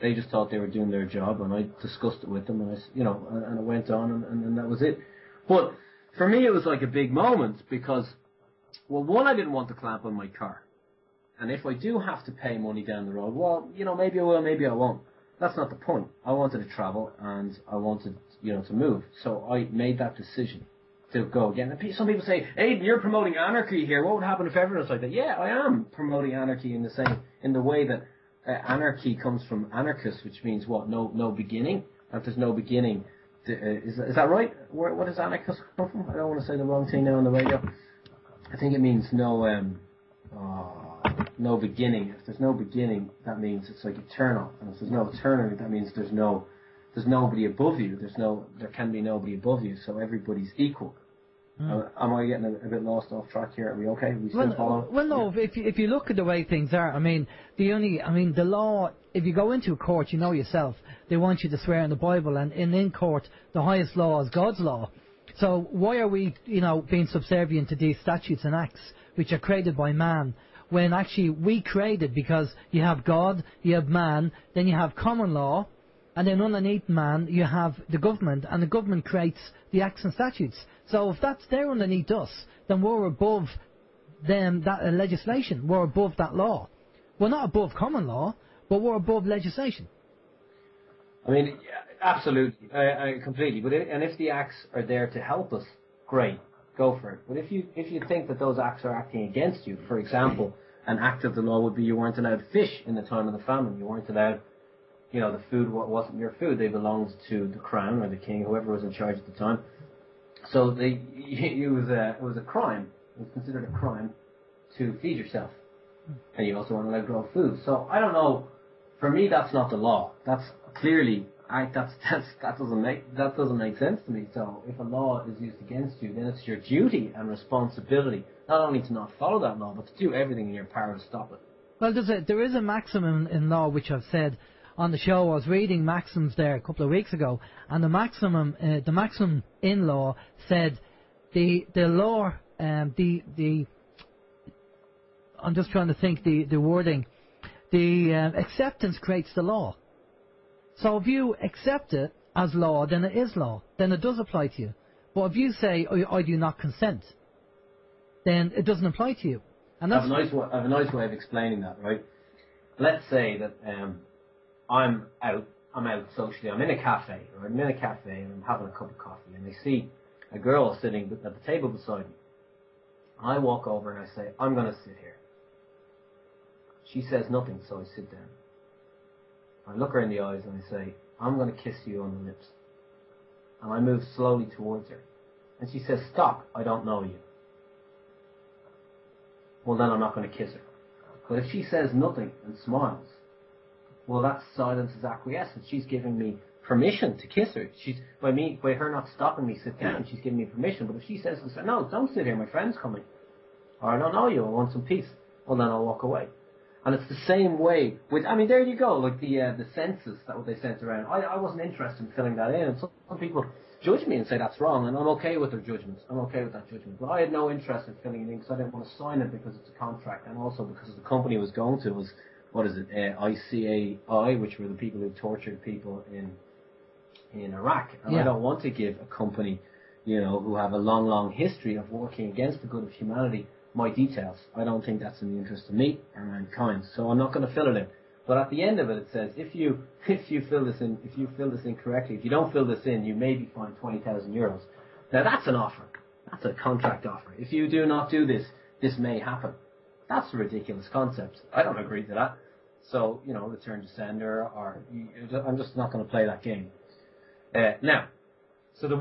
They just thought they were doing their job, and I discussed it with them, and and it went on, and then that was it. But for me, it was like a big moment because, well, one, I didn't want to clamp on my car, and if I do have to pay money down the road, well, maybe I will, maybe I won't. That's not the point. I wanted to travel, and I wanted, to move, so I made that decision to go again. And some people say, "Aidan, you're promoting anarchy here. What would happen if everyone's like that?" Yeah, I am promoting anarchy in the way that anarchy comes from anarchist, which means what? No beginning. If there's no beginning, is that right? What does anarchist come from? I don't want to say the wrong thing now on the radio. I think it means no beginning. If there's no beginning, that means it's like eternal. And if there's no eternity, that means there's nobody above you. There can be nobody above you. So everybody's equal. Am I getting a bit lost off track here? Are we okay? We still follow? Well, no. Yeah. If you look at the way things are, the law. If you go into a court, you know yourself, they want you to swear in the Bible, and in court, the highest law is God's law. So why are we, being subservient to these statutes and acts which are created by man, when actually we created? Because you have God, you have man, then you have common law. And then underneath man, you have the government, and the government creates the acts and statutes. So if that's there underneath us, then we're above them, that legislation. We're above that law. We're not above common law, but we're above legislation. I mean, yeah, absolutely, I completely. But if the acts are there to help us, great, go for it. But if you think that those acts are acting against you, for example, an act of the law would be you weren't allowed fish in the time of the famine. You weren't allowed. The food wasn't your food. They belonged to the crown or the king, whoever was in charge at the time. So it was a crime. It was considered a crime to feed yourself. And you also weren't allowed to grow food. So I don't know. For me, that's not the law. That's clearly that doesn't make sense to me. So if a law is used against you, then it's your duty and responsibility not only to not follow that law, but to do everything in your power to stop it. Well, there is a maximum in law which I've said on the show. I was reading maxims there a couple of weeks ago, and the maximum in law said the law I'm just trying to think the wording. The acceptance creates the law. So if you accept it as law, then it is law. Then it does apply to you. But if you say, I do not consent, then it doesn't apply to you. And that's I have a nice way of explaining that, right? Let's say that I'm out socially. I'm in a cafe, and I'm having a cup of coffee, and I see a girl sitting at the table beside me. I walk over and I say, I'm going to sit here. She says nothing, so I sit down. I look her in the eyes and I say, I'm going to kiss you on the lips. And I move slowly towards her. And she says, stop, I don't know you. Well, then I'm not going to kiss her. But if she says nothing and smiles, well, that silence is acquiescence. She's giving me permission to kiss her. By her not stopping me sit down, she's giving me permission. But if she says, no, don't sit here, my friend's coming. Or I don't know you, I want some peace. Well, then I'll walk away. And it's the same way with, there you go, like the census that what they sent around. I wasn't interested in filling that in. And some people judge me and say that's wrong, and I'm okay with their judgments. I'm okay with that judgment. But I had no interest in filling it in because I didn't want to sign it because it's a contract, and also because the company was going to was, ICAI, which were the people who tortured people in Iraq. And I don't want to give a company, who have a long history of working against the good of humanity, my details. I don't think that's in the interest of me or mankind. So I'm not going to fill it in. But at the end of it, it says if you fill this in correctly, if you don't fill this in, you may be fined €20,000. Now that's an offer. That's a contract offer. If you do not do this, this may happen. That's a ridiculous concept. I don't agree to that. So, return to sender, or I'm just not going to play that game. Now, so the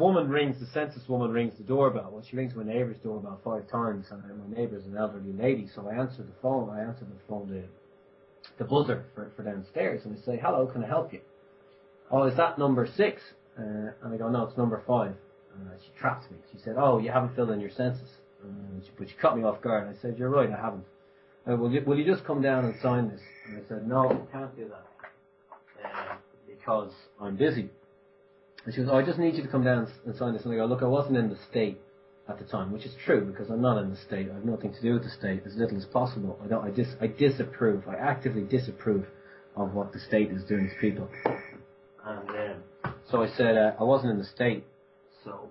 census woman rings the doorbell. Well, she rings my neighbour's doorbell 5 times, and my neighbour's an elderly lady, so I answer the phone. The buzzer for downstairs, and I say, hello, can I help you? Oh, is that number 6? And I go, no, it's number 5. She trapped me. She said, oh, you haven't filled in your census. But she caught me off guard. I said, you're right, I haven't. will you just come down and sign this? And I said, no, I can't do that because I'm busy. And she goes, oh, I just need you to come down and sign this. And I go, look, I wasn't in the state at the time, which is true because I'm not in the state. I have nothing to do with the state, as little as possible. I disapprove. I actively disapprove of what the state is doing to people. And so I said, I wasn't in the state. So,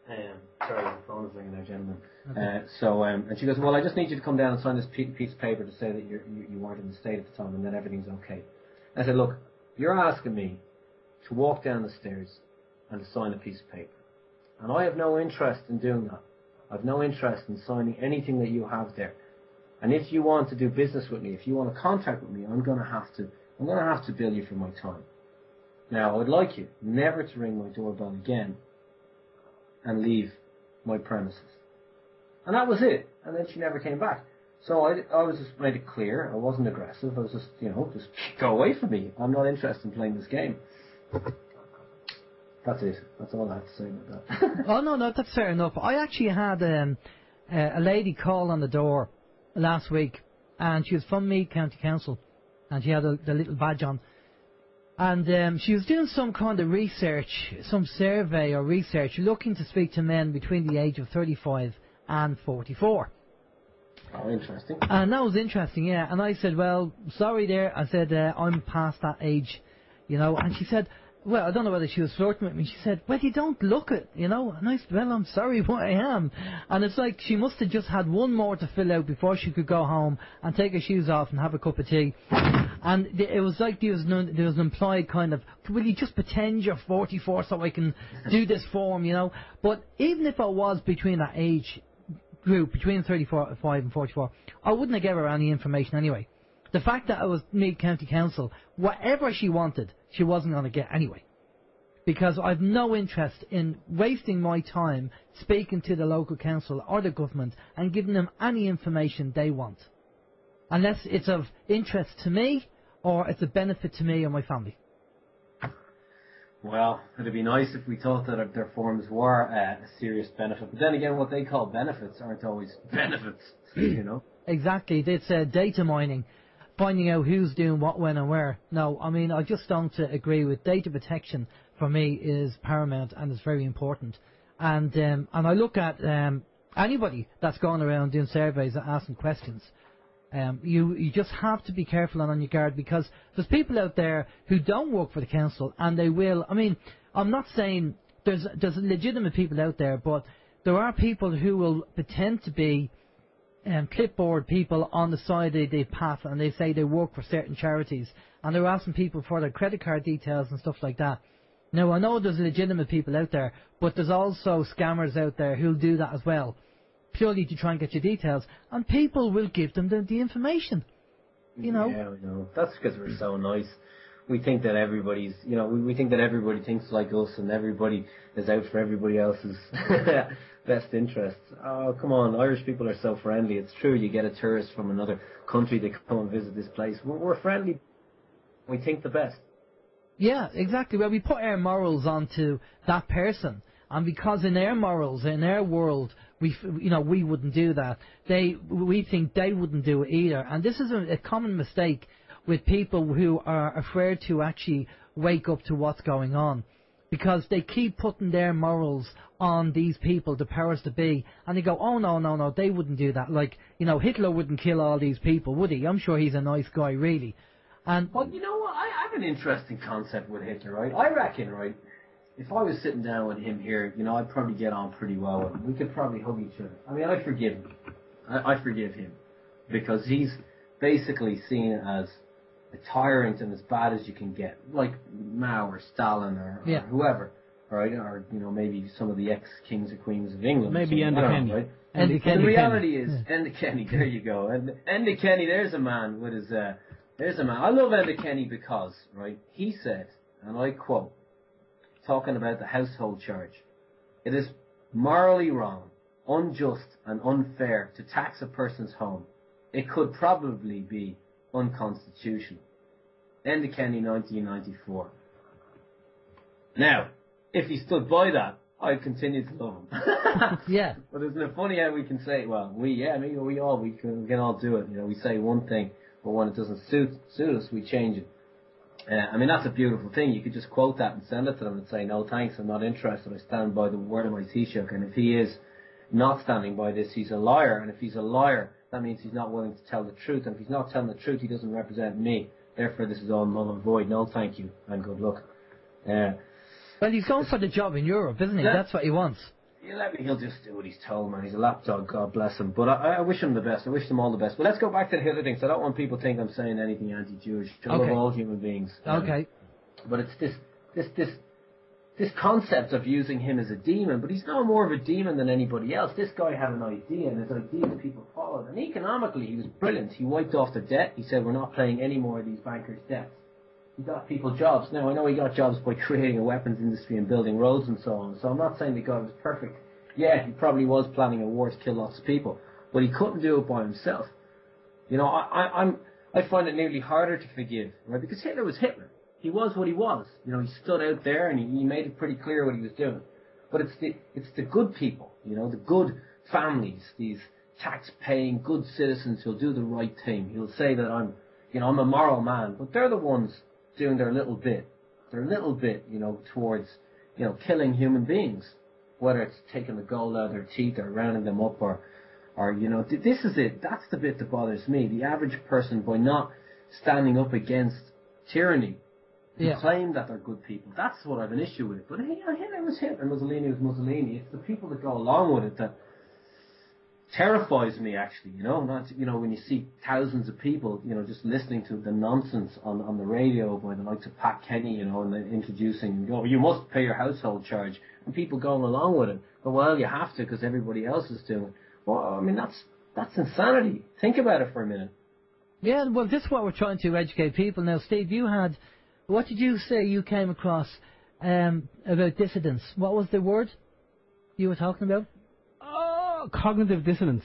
sorry, the phone is ringing there, gentlemen. Okay. And she goes, well, I just need you to come down and sign this piece of paper to say that you weren't in the state at the time and then everything's okay. I said, look, you're asking me to walk down the stairs and to sign a piece of paper. And I have no interest in doing that. I have no interest in signing anything that you have there. And if you want to do business with me, if you want to contact with me, I'm going to have to bill you for my time. Now, I would like you never to ring my doorbell again and leave my premises. And that was it. And then she never came back. So I was just made it clear. I wasn't aggressive. I was just, just go away from me. I'm not interested in playing this game. That's it. That's all I have to say about that. Oh, no, that's fair enough. I actually had a lady call on the door last week, and she was from Meath County Council, and she had the little badge on. And she was doing some kind of research, some survey or research, looking to speak to men between the age of 35 and 44. Oh, interesting. And that was interesting, yeah. And I said, well, sorry there. I said, I'm past that age, And she said, well, I don't know whether she was flirting with me. She said, well, you don't look it, And I said, well, I'm sorry, what I am. And it's like she must have just had one more to fill out before she could go home and take her shoes off and have a cup of tea. And it was like there was an implied kind of, will you just pretend you're 44 so I can do this form, But even if I was between that age group, between 35 and 44, I wouldn't have given her any information anyway. The fact that I was Meath County Council, whatever she wanted, she wasn't going to get anyway. Because I've no interest in wasting my time speaking to the local council or the government and giving them any information they want. Unless it's of interest to me or it's a benefit to me or my family. Well, it'd be nice if we thought that their forms were a serious benefit. But then again, what they call benefits aren't always benefits, Exactly. It's data mining. Finding out who's doing what, when and where. No, I mean, I just don't agree with data protection. For me, is paramount and is very important. And I look at anybody that's going around doing surveys and asking questions. You just have to be careful and on your guard because there's people out there who don't work for the council and they will. I mean, I'm not saying there's legitimate people out there, but there are people who will pretend to be clipboard people on the side of the path and they say they work for certain charities and they're asking people for their credit card details and stuff like that. Now, I know there's legitimate people out there, but there's also scammers out there who'll do that as well, purely to try and get your details, and people will give them the information, Yeah, I know. That's because we're so nice. We think that everybody's, we think that everybody thinks like us and everybody is out for everybody else's best interests. Oh, come on, Irish people are so friendly. It's true, you get a tourist from another country, they come and visit this place. We're friendly. We think the best. Yeah, exactly. Well, we put our morals onto that person, and because in their morals, in their world, we wouldn't do that. We think they wouldn't do it either, and this is a common mistake with people who are afraid to actually wake up to what's going on, because they keep putting their morals on these people, the powers that be, and they go, oh no, they wouldn't do that. Like, Hitler wouldn't kill all these people, would he? I'm sure he's a nice guy, really. And well, you know what? I have an interesting concept with Hitler, right? I reckon, right, if I was sitting down with him here, I'd probably get on pretty well with him. We could probably hug each other. I mean, I forgive him. I forgive him because he's basically seen as a tyrant and as bad as you can get, like Mao or Stalin or whoever, right? Or maybe some of the ex-kings or queens of England. Maybe Enda Kenny. Right? Enda Kenny. The reality is, Enda Kenny. There you go. And Enda Kenny, there's a man with his. There's a man. I love Aidan Killian because, right, he said, and I quote, talking about the household charge, it is morally wrong, unjust and unfair to tax a person's home. It could probably be unconstitutional. Aidan Killian, 1994. Now, if he stood by that, I continue to love him. Yeah. But isn't it funny how we can say, well, we can all do it. You know, we say one thing, but when it doesn't suit us, we change it. I mean, that's a beautiful thing. You could just quote that and send it to them and say, no, thanks, I'm not interested. I stand by the word of my Taoiseach. And if he is not standing by this, he's a liar. And if he's a liar, that means he's not willing to tell the truth. And if he's not telling the truth, he doesn't represent me. Therefore, this is all null and void. No, thank you, and good luck. Well, he's going for the job in Europe, isn't he? That's what he wants. He'll just do what he's told, man. He's a lapdog, God bless him. But I wish him the best. I wish them all the best. But let's go back to the other things. I don't want people to think I'm saying anything anti-Jewish. I love all human beings. Okay. But it's this concept of using him as a demon. But he's no more of a demon than anybody else. This guy had an idea, and his ideas people followed. And economically, he was brilliant. He wiped off the debt. He said, we're not paying any more of these bankers' debts. He got people jobs. Now, I know he got jobs by creating a weapons industry and building roads and so on. So I'm not saying the guy was perfect. Yeah, he probably was planning a war to kill lots of people. But he couldn't do it by himself. You know, I find it nearly harder to forgive, right? Because Hitler was Hitler. He was what he was. You know, he stood out there and he made it pretty clear what he was doing. But it's the good people, you know, the good families, these tax-paying good citizens who'll do the right thing. He'll say that I'm a moral man. But they're the ones doing their little bit, you know, towards, you know, killing human beings, whether it's taking the gold out of their teeth or rounding them up or you know, this is it. That's the bit that bothers me. The average person, by not standing up against tyranny, claim that they're good people. That's what I have an issue with. But Hitler was Hitler, Mussolini was Mussolini. It's the people that go along with it that terrifies me, actually, you know, when you see thousands of people, you know, just listening to the nonsense on the radio by the likes of Pat Kenny, you know, and then introducing, you must pay your household charge, and people going along with it. But, well, you have to because everybody else is doing it. Well, I mean, that's insanity. Think about it for a minute. Yeah, well, this is what we're trying to educate people. Now, Steve, what did you say you came across about dissidence? What was the word you were talking about? Cognitive dissonance.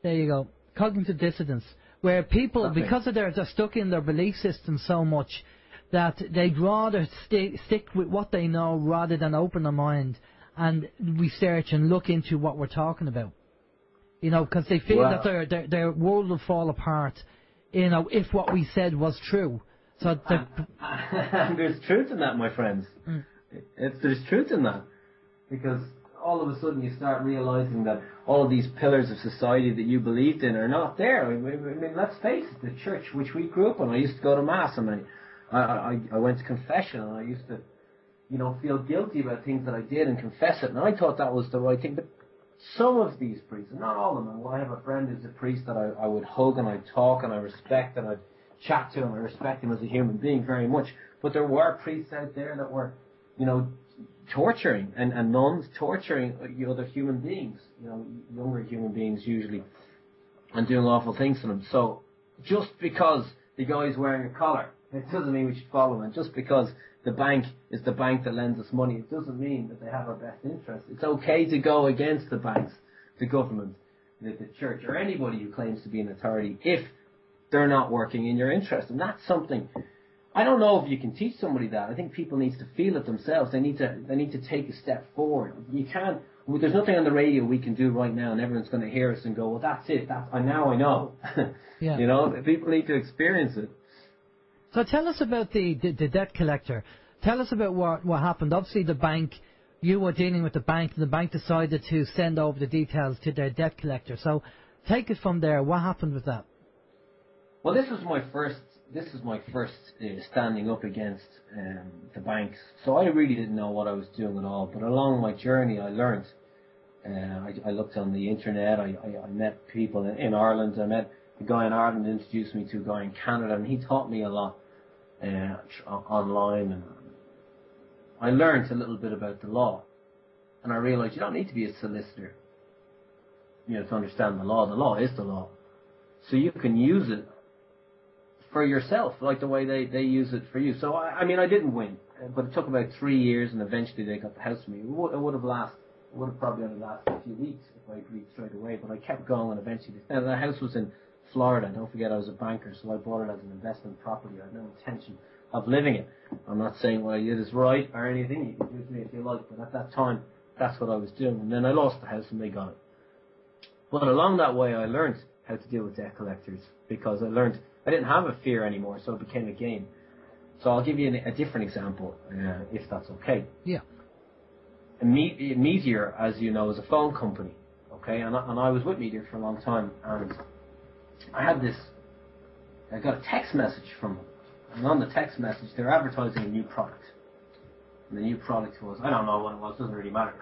There you go. Cognitive dissonance. Where people, because of they're stuck in their belief system so much that they'd rather stick with what they know rather than open their mind and research and look into what we're talking about. You know, because they feel that their world will fall apart, you know, if what we said was true. So there's truth in that, my friends. There's truth in that. Because all of a sudden you start realizing that all of these pillars of society that you believed in are not there. I mean, let's face it, the church which we grew up in, I used to go to Mass and I went to confession and I used to, you know, feel guilty about things that I did and confess it, and I thought that was the right thing. But some of these priests, and not all of them, I have a friend who's a priest that I would hug and I'd talk and I respect and I'd chat to him. I respect him as a human being very much. But there were priests out there that were, you know, torturing and nuns torturing other human beings, you know, younger human beings usually, and doing awful things to them. So just because the guy's wearing a collar, it doesn't mean we should follow him. And just because the bank is the bank that lends us money, it doesn't mean that they have our best interests. It's okay to go against the banks, the government, the church, or anybody who claims to be an authority if they're not working in your interest. And that's something, I don't know if you can teach somebody that. I think people need to feel it themselves. They need to take a step forward. You can't. Well, there's nothing on the radio we can do right now, and everyone's going to hear us and go, "Well, that's it. Now I know." Yeah. You know, people need to experience it. So tell us about the debt collector. Tell us about what happened. Obviously, the bank. You were dealing with the bank, and the bank decided to send over the details to their debt collector. So take it from there. What happened with that? Well, this is my first standing up against the banks. So I really didn't know what I was doing at all. But along my journey, I learned. I looked on the internet. I met people in Ireland. I met a guy in Ireland introduced me to a guy in Canada, and he taught me a lot online. And I learned a little bit about the law. And I realized you don't need to be a solicitor, you know, to understand the law. The law is the law. So you can use it for yourself, like the way they use it for you. So, I mean, I didn't win, but it took about 3 years, and eventually they got the house for me. It would have probably only lasted a few weeks if I agreed straight away, but I kept going, and eventually, now the house was in Florida. Don't forget I was a banker, so I bought it as an investment property. I had no intention of living it. I'm not saying what I did is right or anything. You can do with me if you like, but at that time, that's what I was doing. And then I lost the house and they got it. But along that way, I learned how to deal with debt collectors because I learned I didn't have a fear anymore, so it became a game. So I'll give you a different example, if that's okay. Yeah. Meteor, as you know, is a phone company, okay? And I was with Meteor for a long time, and I got a text message from them. And on the text message, they're advertising a new product. And the new product was, I don't know what it was, doesn't really matter.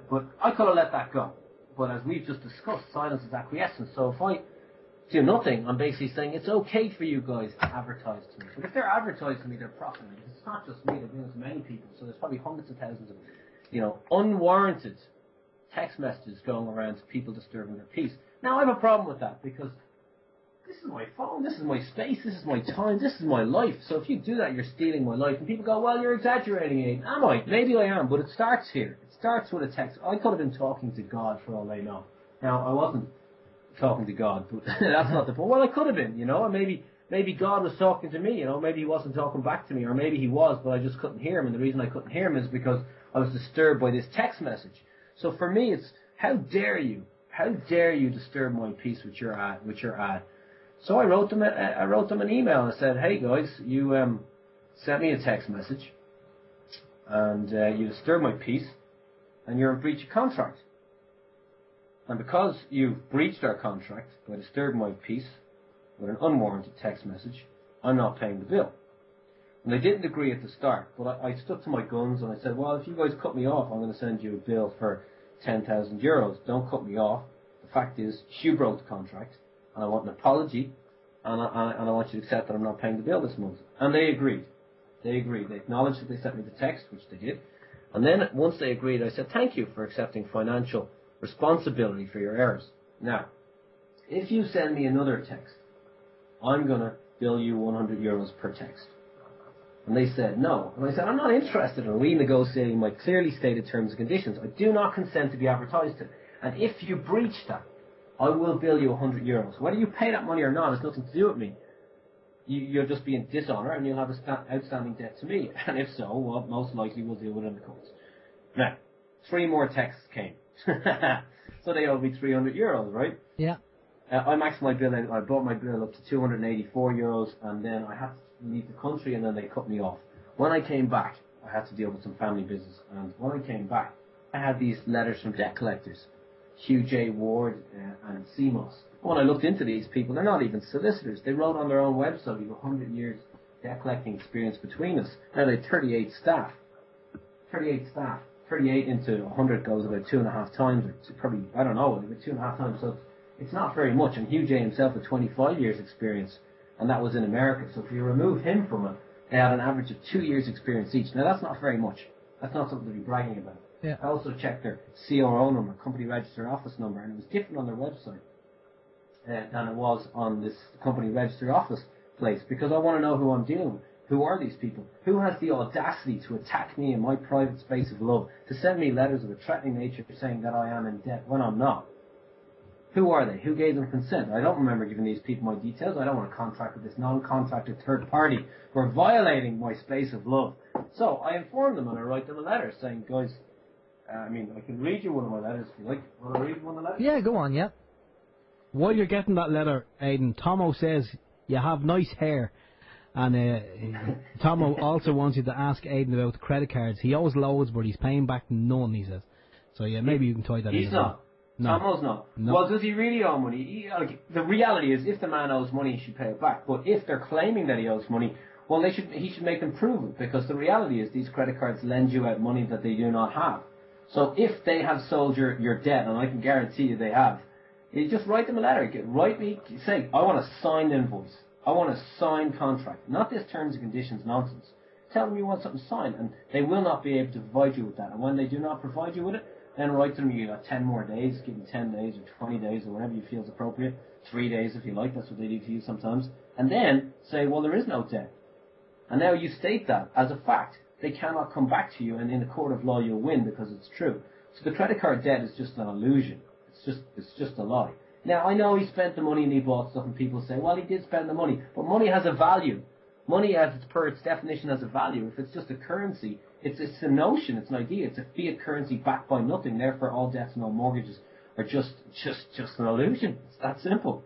But I could have let that go. But as we've just discussed, silence is acquiescence. So if I do nothing, I'm basically saying it's okay for you guys to advertise to me. But if they're advertising to me, they're profiting. It's not just me, they're doing it to many people. So there's probably hundreds of thousands of, unwarranted text messages going around to people disturbing their peace. Now, I have a problem with that because this is my phone, this is my space, this is my time, this is my life. So if you do that, you're stealing my life. And people go, well, you're exaggerating, Aidan. Am I? Maybe I am, but it starts here. It starts with a text. I could have been talking to God for all I know. Now, I wasn't talking to God, but that's not the point. Well, I could have been, or maybe God was talking to me, maybe he wasn't talking back to me, or maybe he was, but I just couldn't hear him. And the reason I couldn't hear him is because I was disturbed by this text message. So for me, it's, how dare you disturb my peace with your ad. So I wrote them an email and I said, hey guys, you sent me a text message and you disturbed my peace and you're in breach of contract. And because you've breached our contract by disturbing my peace with an unwarranted text message, I'm not paying the bill. And they didn't agree at the start, but I stuck to my guns and I said, well, if you guys cut me off, I'm going to send you a bill for 10,000 euros. Don't cut me off. The fact is, you broke the contract, and I want an apology, and I want you to accept that I'm not paying the bill this month. And they agreed. They acknowledged that they sent me the text, which they did. And then once they agreed, I said, thank you for accepting financial responsibility for your errors. Now, if you send me another text, I'm going to bill you 100 euros per text. And they said no. And I said, I'm not interested in renegotiating my clearly stated terms and conditions. I do not consent to be advertised to. And if you breach that, I will bill you 100 euros. Whether you pay that money or not has nothing to do with me. You'll just be in dishonour and you'll have an outstanding debt to me. And if so, well, most likely we'll deal with it in the courts. Now, 3 more texts came. So they owe me 300 euros, right? Yeah. I maxed my bill out. I brought my bill up to 284 euros, and then I had to leave the country, and then they cut me off. When I came back, I had to deal with some family business, and when I came back, I had these letters from debt collectors, Hugh J. Ward and CMOS. When I looked into these people, they're not even solicitors. They wrote on their own website, we have 100 years debt collecting experience between us. Now they have 38 staff. 38 into 100 goes about 2.5 times, or probably, I don't know, about 2.5 times. So it's not very much. And Hugh J himself had 25 years experience, and that was in America. So if you remove him from it, they had an average of 2 years experience each. Now that's not very much. That's not something to be bragging about. Yeah. I also checked their CRO number, company registered office number, and it was different on their website than it was on this company registered office place, because I want to know who I'm dealing with. Who are these people? Who has the audacity to attack me in my private space of love, to send me letters of a threatening nature saying that I am in debt when I'm not? Who are they? Who gave them consent? I don't remember giving these people my details. I don't want to contract with this non-contracted third party who are violating my space of love. So I informed them and I write them a letter saying, guys, I can read you one of my letters if you like. Want to read one of the letters? Yeah, go on, yeah. While you're getting that letter, Aidan, Tomo says you have nice hair. And Tomo also wants you to ask Aidan about credit cards. He owes loads, but he's paying back none, he says. So yeah, maybe you can tie that in. He's not. No. Tomo's not. No. Well, does he really owe money? The reality is, if the man owes money, he should pay it back. But if they're claiming that he owes money, well, he should make them prove it, because the reality is these credit cards lend you out money that they do not have. So if they have sold your debt, and I can guarantee you they have, you just write them a letter. Say, I want a signed invoice. I want a signed contract, not this terms and conditions nonsense. Tell them you want something signed, and they will not be able to provide you with that. And when they do not provide you with it, then write to them, you got 10 more days, give them 10 days or 20 days or whatever you feel is appropriate, 3 days if you like, that's what they do to you sometimes. And then say, well, there is no debt. And now you state that as a fact. They cannot come back to you, and in the court of law you'll win because it's true. So the credit card debt is just an illusion. It's just a lie. Now, I know he spent the money and he bought stuff, and people say, well, he did spend the money. But money has a value. Money, per its definition, has a value. If it's just a currency, It's a notion, it's an idea, it's a fiat currency backed by nothing. Therefore, all debts and all mortgages are just an illusion. It's that simple.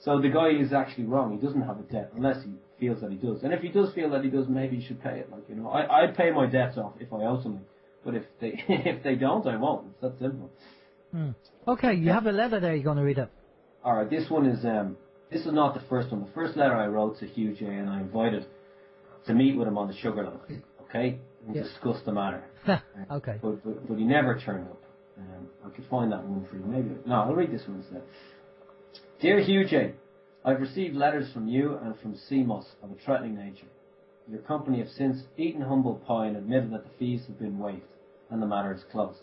So the guy is actually wrong. He doesn't have a debt unless he feels that he does. And if he does feel that he does, maybe he should pay it. Like, you know, I'd pay my debts off if I owe something. But if they don't, I won't. It's that simple. Okay, you have a letter there. You're going to read it. All right. This one is this is not the first one. The first letter I wrote to Hugh J, and I invited to meet with him on the Sugarloaf. Okay, and discuss the matter. Okay. But he never turned up. I could find that one for you. Maybe no. I'll read this one instead. Dear Hugh J, I've received letters from you and from CMOS of a threatening nature. Your company have since eaten humble pie and admitted that the fees have been waived, and the matter is closed.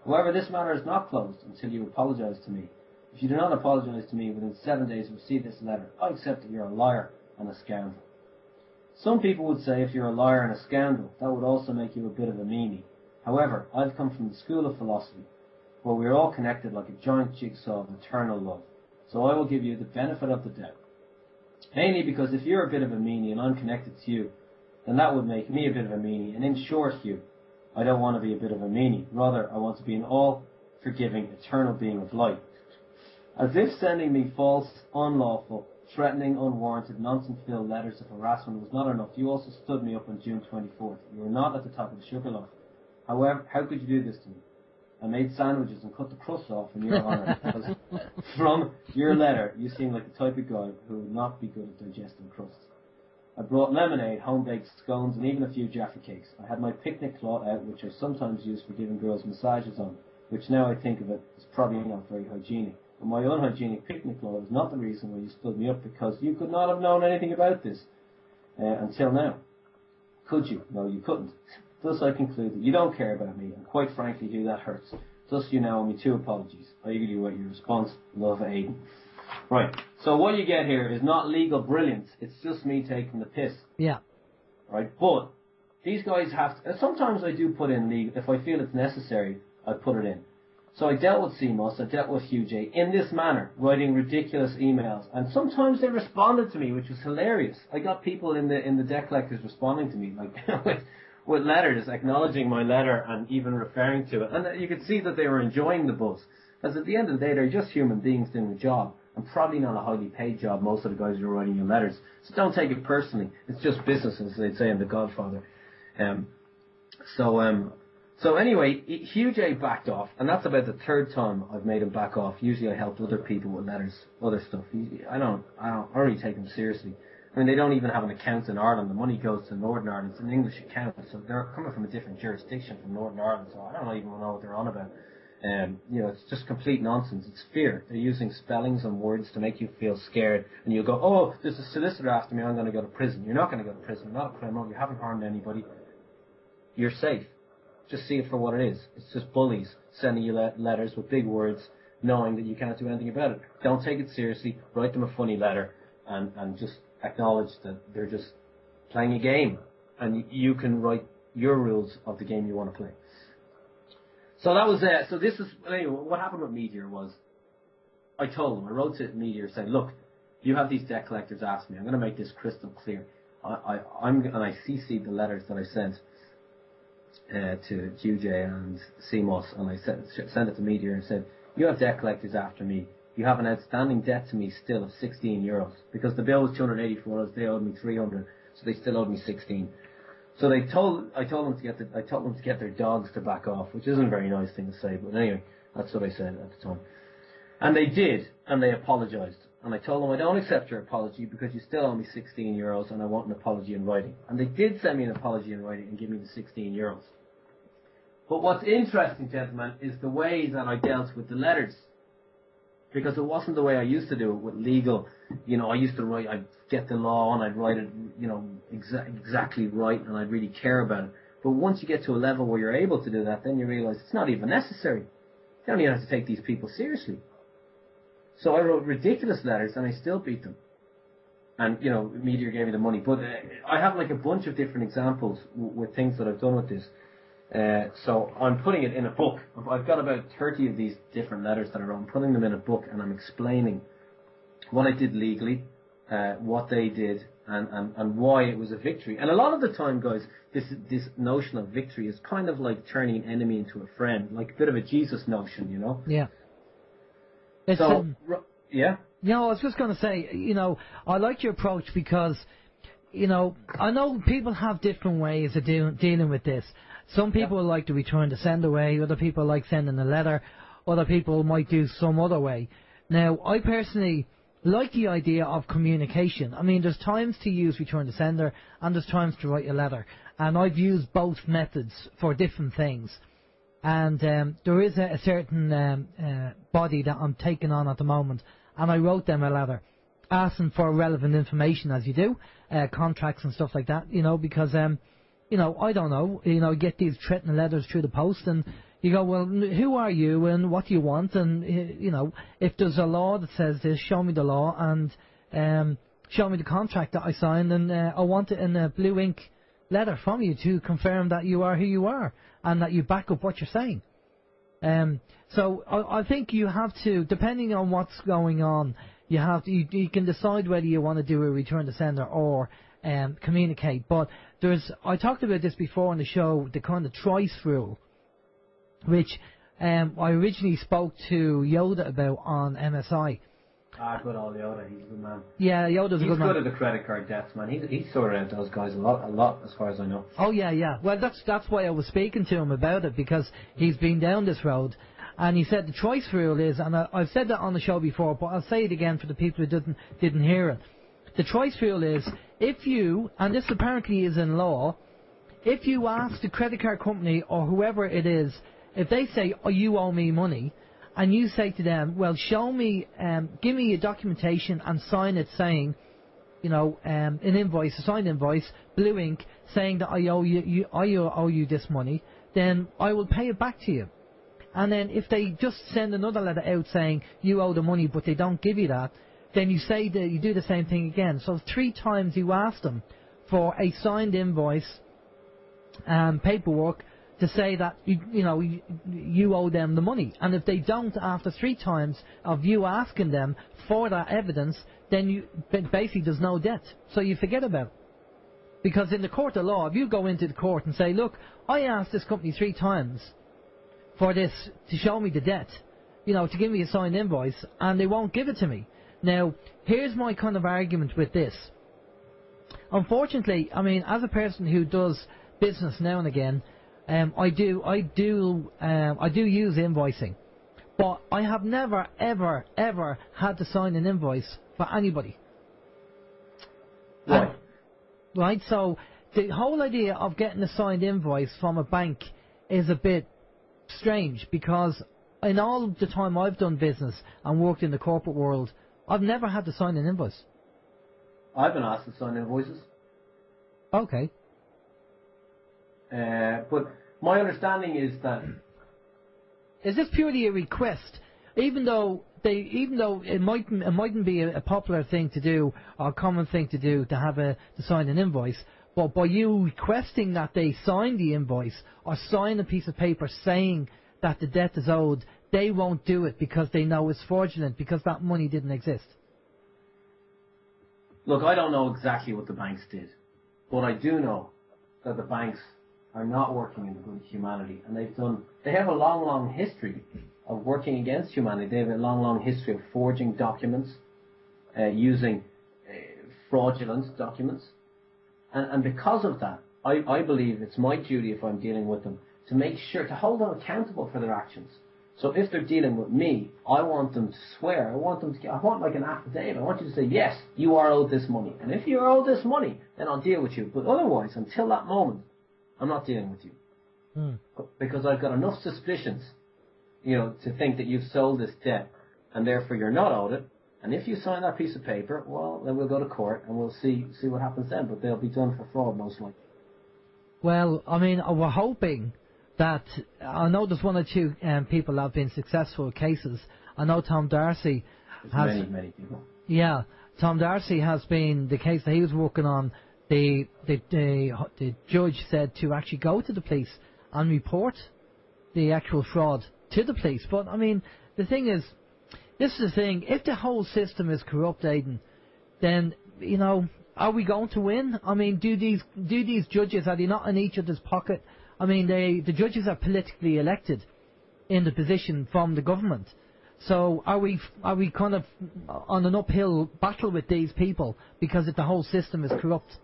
However, this matter is not closed until you apologise to me. If you do not apologise to me within 7 days of receipt of this letter, I accept that you're a liar and a scoundrel. Some people would say if you're a liar and a scoundrel, that would also make you a bit of a meanie. However, I've come from the school of philosophy, where we're all connected like a giant jigsaw of eternal love. So I will give you the benefit of the doubt. Mainly because if you're a bit of a meanie and I'm connected to you, then that would make me a bit of a meanie. And in short, Hugh, I don't want to be a bit of a meanie. Rather, I want to be an all-forgiving, eternal being of light. As if sending me false, unlawful, threatening, unwarranted, nonsense-filled letters of harassment was not enough, you also stood me up on June 24th. You were not at the top of the Sugarloaf. However, how could you do this to me? I made sandwiches and cut the crust off in your honour, because from your letter, you seem like the type of guy who would not be good at digesting crusts. I brought lemonade, home-baked scones, and even a few Jaffa cakes. I had my picnic cloth out, which I sometimes use for giving girls massages on, which now I think of it is probably not very hygienic. But my unhygienic picnic cloth is not the reason why you stood me up, because you could not have known anything about this until now. Could you? No, you couldn't. Thus I conclude that you don't care about me, and quite frankly, Hugh, that hurts. Thus you now owe me 2 apologies. I eagerly await your response. Love, Aidan. Right, so what you get here is not legal brilliance, it's just me taking the piss. Yeah. Right, but these guys have to, sometimes I do put in legal, if I feel it's necessary, I put it in. So I dealt with CMOS, I dealt with Hugh J in this manner, writing ridiculous emails, and sometimes they responded to me, which was hilarious. I got people in the debt collectors responding to me, like, with letters, acknowledging my letter and even referring to it. And you could see that they were enjoying the buzz. Because at the end of the day, they're just human beings doing a job. And probably not a highly paid job, most of the guys who are writing you letters. So don't take it personally. It's just business, as they'd say in The Godfather. So anyway, Hugh J backed off. And that's about the 3rd time I've made him back off. Usually I helped other people with letters, other stuff. I don't really take him seriously. I mean, they don't even have an account in Ireland. The money goes to Northern Ireland. It's an English account, so they're coming from a different jurisdiction from Northern Ireland. So I don't even know what they're on about. It's just complete nonsense. It's fear. They're using spellings and words to make you feel scared, and you'll go, "Oh, there's a solicitor after me. I'm going to go to prison." You're not going to go to prison. You're not a criminal. You haven't harmed anybody. You're safe. Just see it for what it is. It's just bullies sending you letters with big words, knowing that you can't do anything about it. Don't take it seriously. Write them a funny letter, and just acknowledge that they're just playing a game, and you can write your rules of the game you want to play. So that was it. So this is, anyway, what happened with Meteor was, I told them, I wrote to Meteor saying, look, you have these debt collectors ask me, I'm going to make this crystal clear. And I CC'd the letters that I sent to QJ and CMOS, and I sent it to Meteor and said, you have debt collectors after me. You have an outstanding debt to me still of €16, because the bill was €284, they owed me 300, so they still owed me 16. So I told them to get their dogs to back off, which isn't a very nice thing to say, but anyway, that's what I said at the time. And they did, and they apologised. And I told them, I don't accept your apology because you still owe me €16 and I want an apology in writing. And they did send me an apology in writing and give me the €16. But what's interesting, gentlemen, is the way that I dealt with the letters. Because it wasn't the way I used to do it with legal. You know, I used to write, I'd get the law and I'd write it, you know, exactly right, and I'd really care about it. But once you get to a level where you're able to do that, then you realise it's not even necessary. You don't even have to take these people seriously. So I wrote ridiculous letters and I still beat them. And, you know, Meteor gave me the money. But I have like a bunch of different examples with things that I've done with this. So I'm putting it in a book. I've got about 30 of these different letters that I wrote. I'm putting them in a book and I'm explaining what I did legally, what they did, and why it was a victory. And a lot of the time, guys, this notion of victory is kind of like turning an enemy into a friend, like a bit of a Jesus notion, you know? Yeah. It's, So, yeah? You know, I was just going to say, you know, I like your approach because, you know, I know people have different ways of dealing with this. Some people like to return to sender way, other people like sending a letter, other people might do some other way. Now, I personally like the idea of communication. I mean, there's times to use return to sender and there's times to write a letter. And I've used both methods for different things. And there is a certain body that I'm taking on at the moment, and I wrote them a letter asking for relevant information, as you do, contracts and stuff like that, you know, because, you know, I don't know, you know, you get these threatening letters through the post, and you go, well, who are you, and what do you want, and, you know, if there's a law that says this, show me the law, and show me the contract that I signed, and I want it in a blue ink letter from you to confirm that you are who you are, and that you back up what you're saying. So I think you have to, depending on what's going on, you can decide whether you want to do a return to sender or communicate. But I talked about this before on the show, the kind of thrice rule, which I originally spoke to Yoda about on MSI. Good old Yoda, he's a good man. Yeah, Yoda's a good man. He's good at the credit card debts, man. He's sorted out those guys a lot, as far as I know. Oh yeah. Well, that's why I was speaking to him about it, because he's been down this road, and he said the choice rule is, and I've said that on the show before, but I'll say it again for the people who didn't hear it. The choice rule is, if you, and this apparently is in law, if you ask the credit card company or whoever it is, if they say, oh, you owe me money, and you say to them, well, show me, give me your documentation and sign it saying, you know, an invoice, a signed invoice, blue ink, saying that I owe you this money, then I will pay it back to you. And then if they just send another letter out saying you owe the money, but they don't give you that, then you say that you do the same thing again. So 3 times you ask them for a signed invoice, paperwork, to say that you owe them the money, and if they don't after 3 times of you asking them for that evidence, then basically there's no debt, so you forget about it. Because in the court of law, if you go into the court and say, look, I asked this company 3 times for this to show me the debt, you know, to give me a signed invoice, and they won't give it to me. Now, here's my kind of argument with this. Unfortunately, I mean, as a person who does business now and again, I do use invoicing, but I have never, ever had to sign an invoice for anybody. Right. Right. So the whole idea of getting a signed invoice from a bank is a bit strange, because in all the time I've done business and worked in the corporate world, I've never had to sign an invoice. I've been asked to sign invoices. Okay. But my understanding is that... Is this purely a request? Even though it mightn't be a popular thing to do or a common thing to do to have to sign an invoice, but by you requesting that they sign the invoice or sign a piece of paper saying that the debt is owed, they won't do it because they know it's fraudulent, because that money didn't exist. Look, I don't know exactly what the banks did, but I do know that the banks are not working in the good of humanity, and they have a long history of working against humanity. They have a long history of forging documents, using fraudulent documents, and because of that, I believe it's my duty, if I'm dealing with them, to make sure to hold them accountable for their actions. So if they're dealing with me, I want them to swear. I want like an affidavit. I want you to say, yes, you are owed this money, and if you're owed this money, then I'll deal with you. But otherwise, until that moment, I'm not dealing with you. Because I've got enough suspicions, you know, to think that you've sold this debt, and therefore you're not owed it. And if you sign that piece of paper, well, then we'll go to court and we'll see what happens then. But they'll be done for fraud, most likely. Well, I mean, we're hoping that, I know there's 1 or 2 people that have been successful cases. I know Tom Darcy has... Many people. Yeah, Tom Darcy has been the case that he was working on. The judge said to actually go to the police and report the actual fraud to the police. But, I mean, the thing is, this is the thing, if the whole system is corrupt, Aidan, then, you know, are we going to win? I mean, do these judges, are they not in each other's pocket? I mean, the judges are politically elected in the position from the government. So are we kind of on an uphill battle with these people because the whole system is corrupt?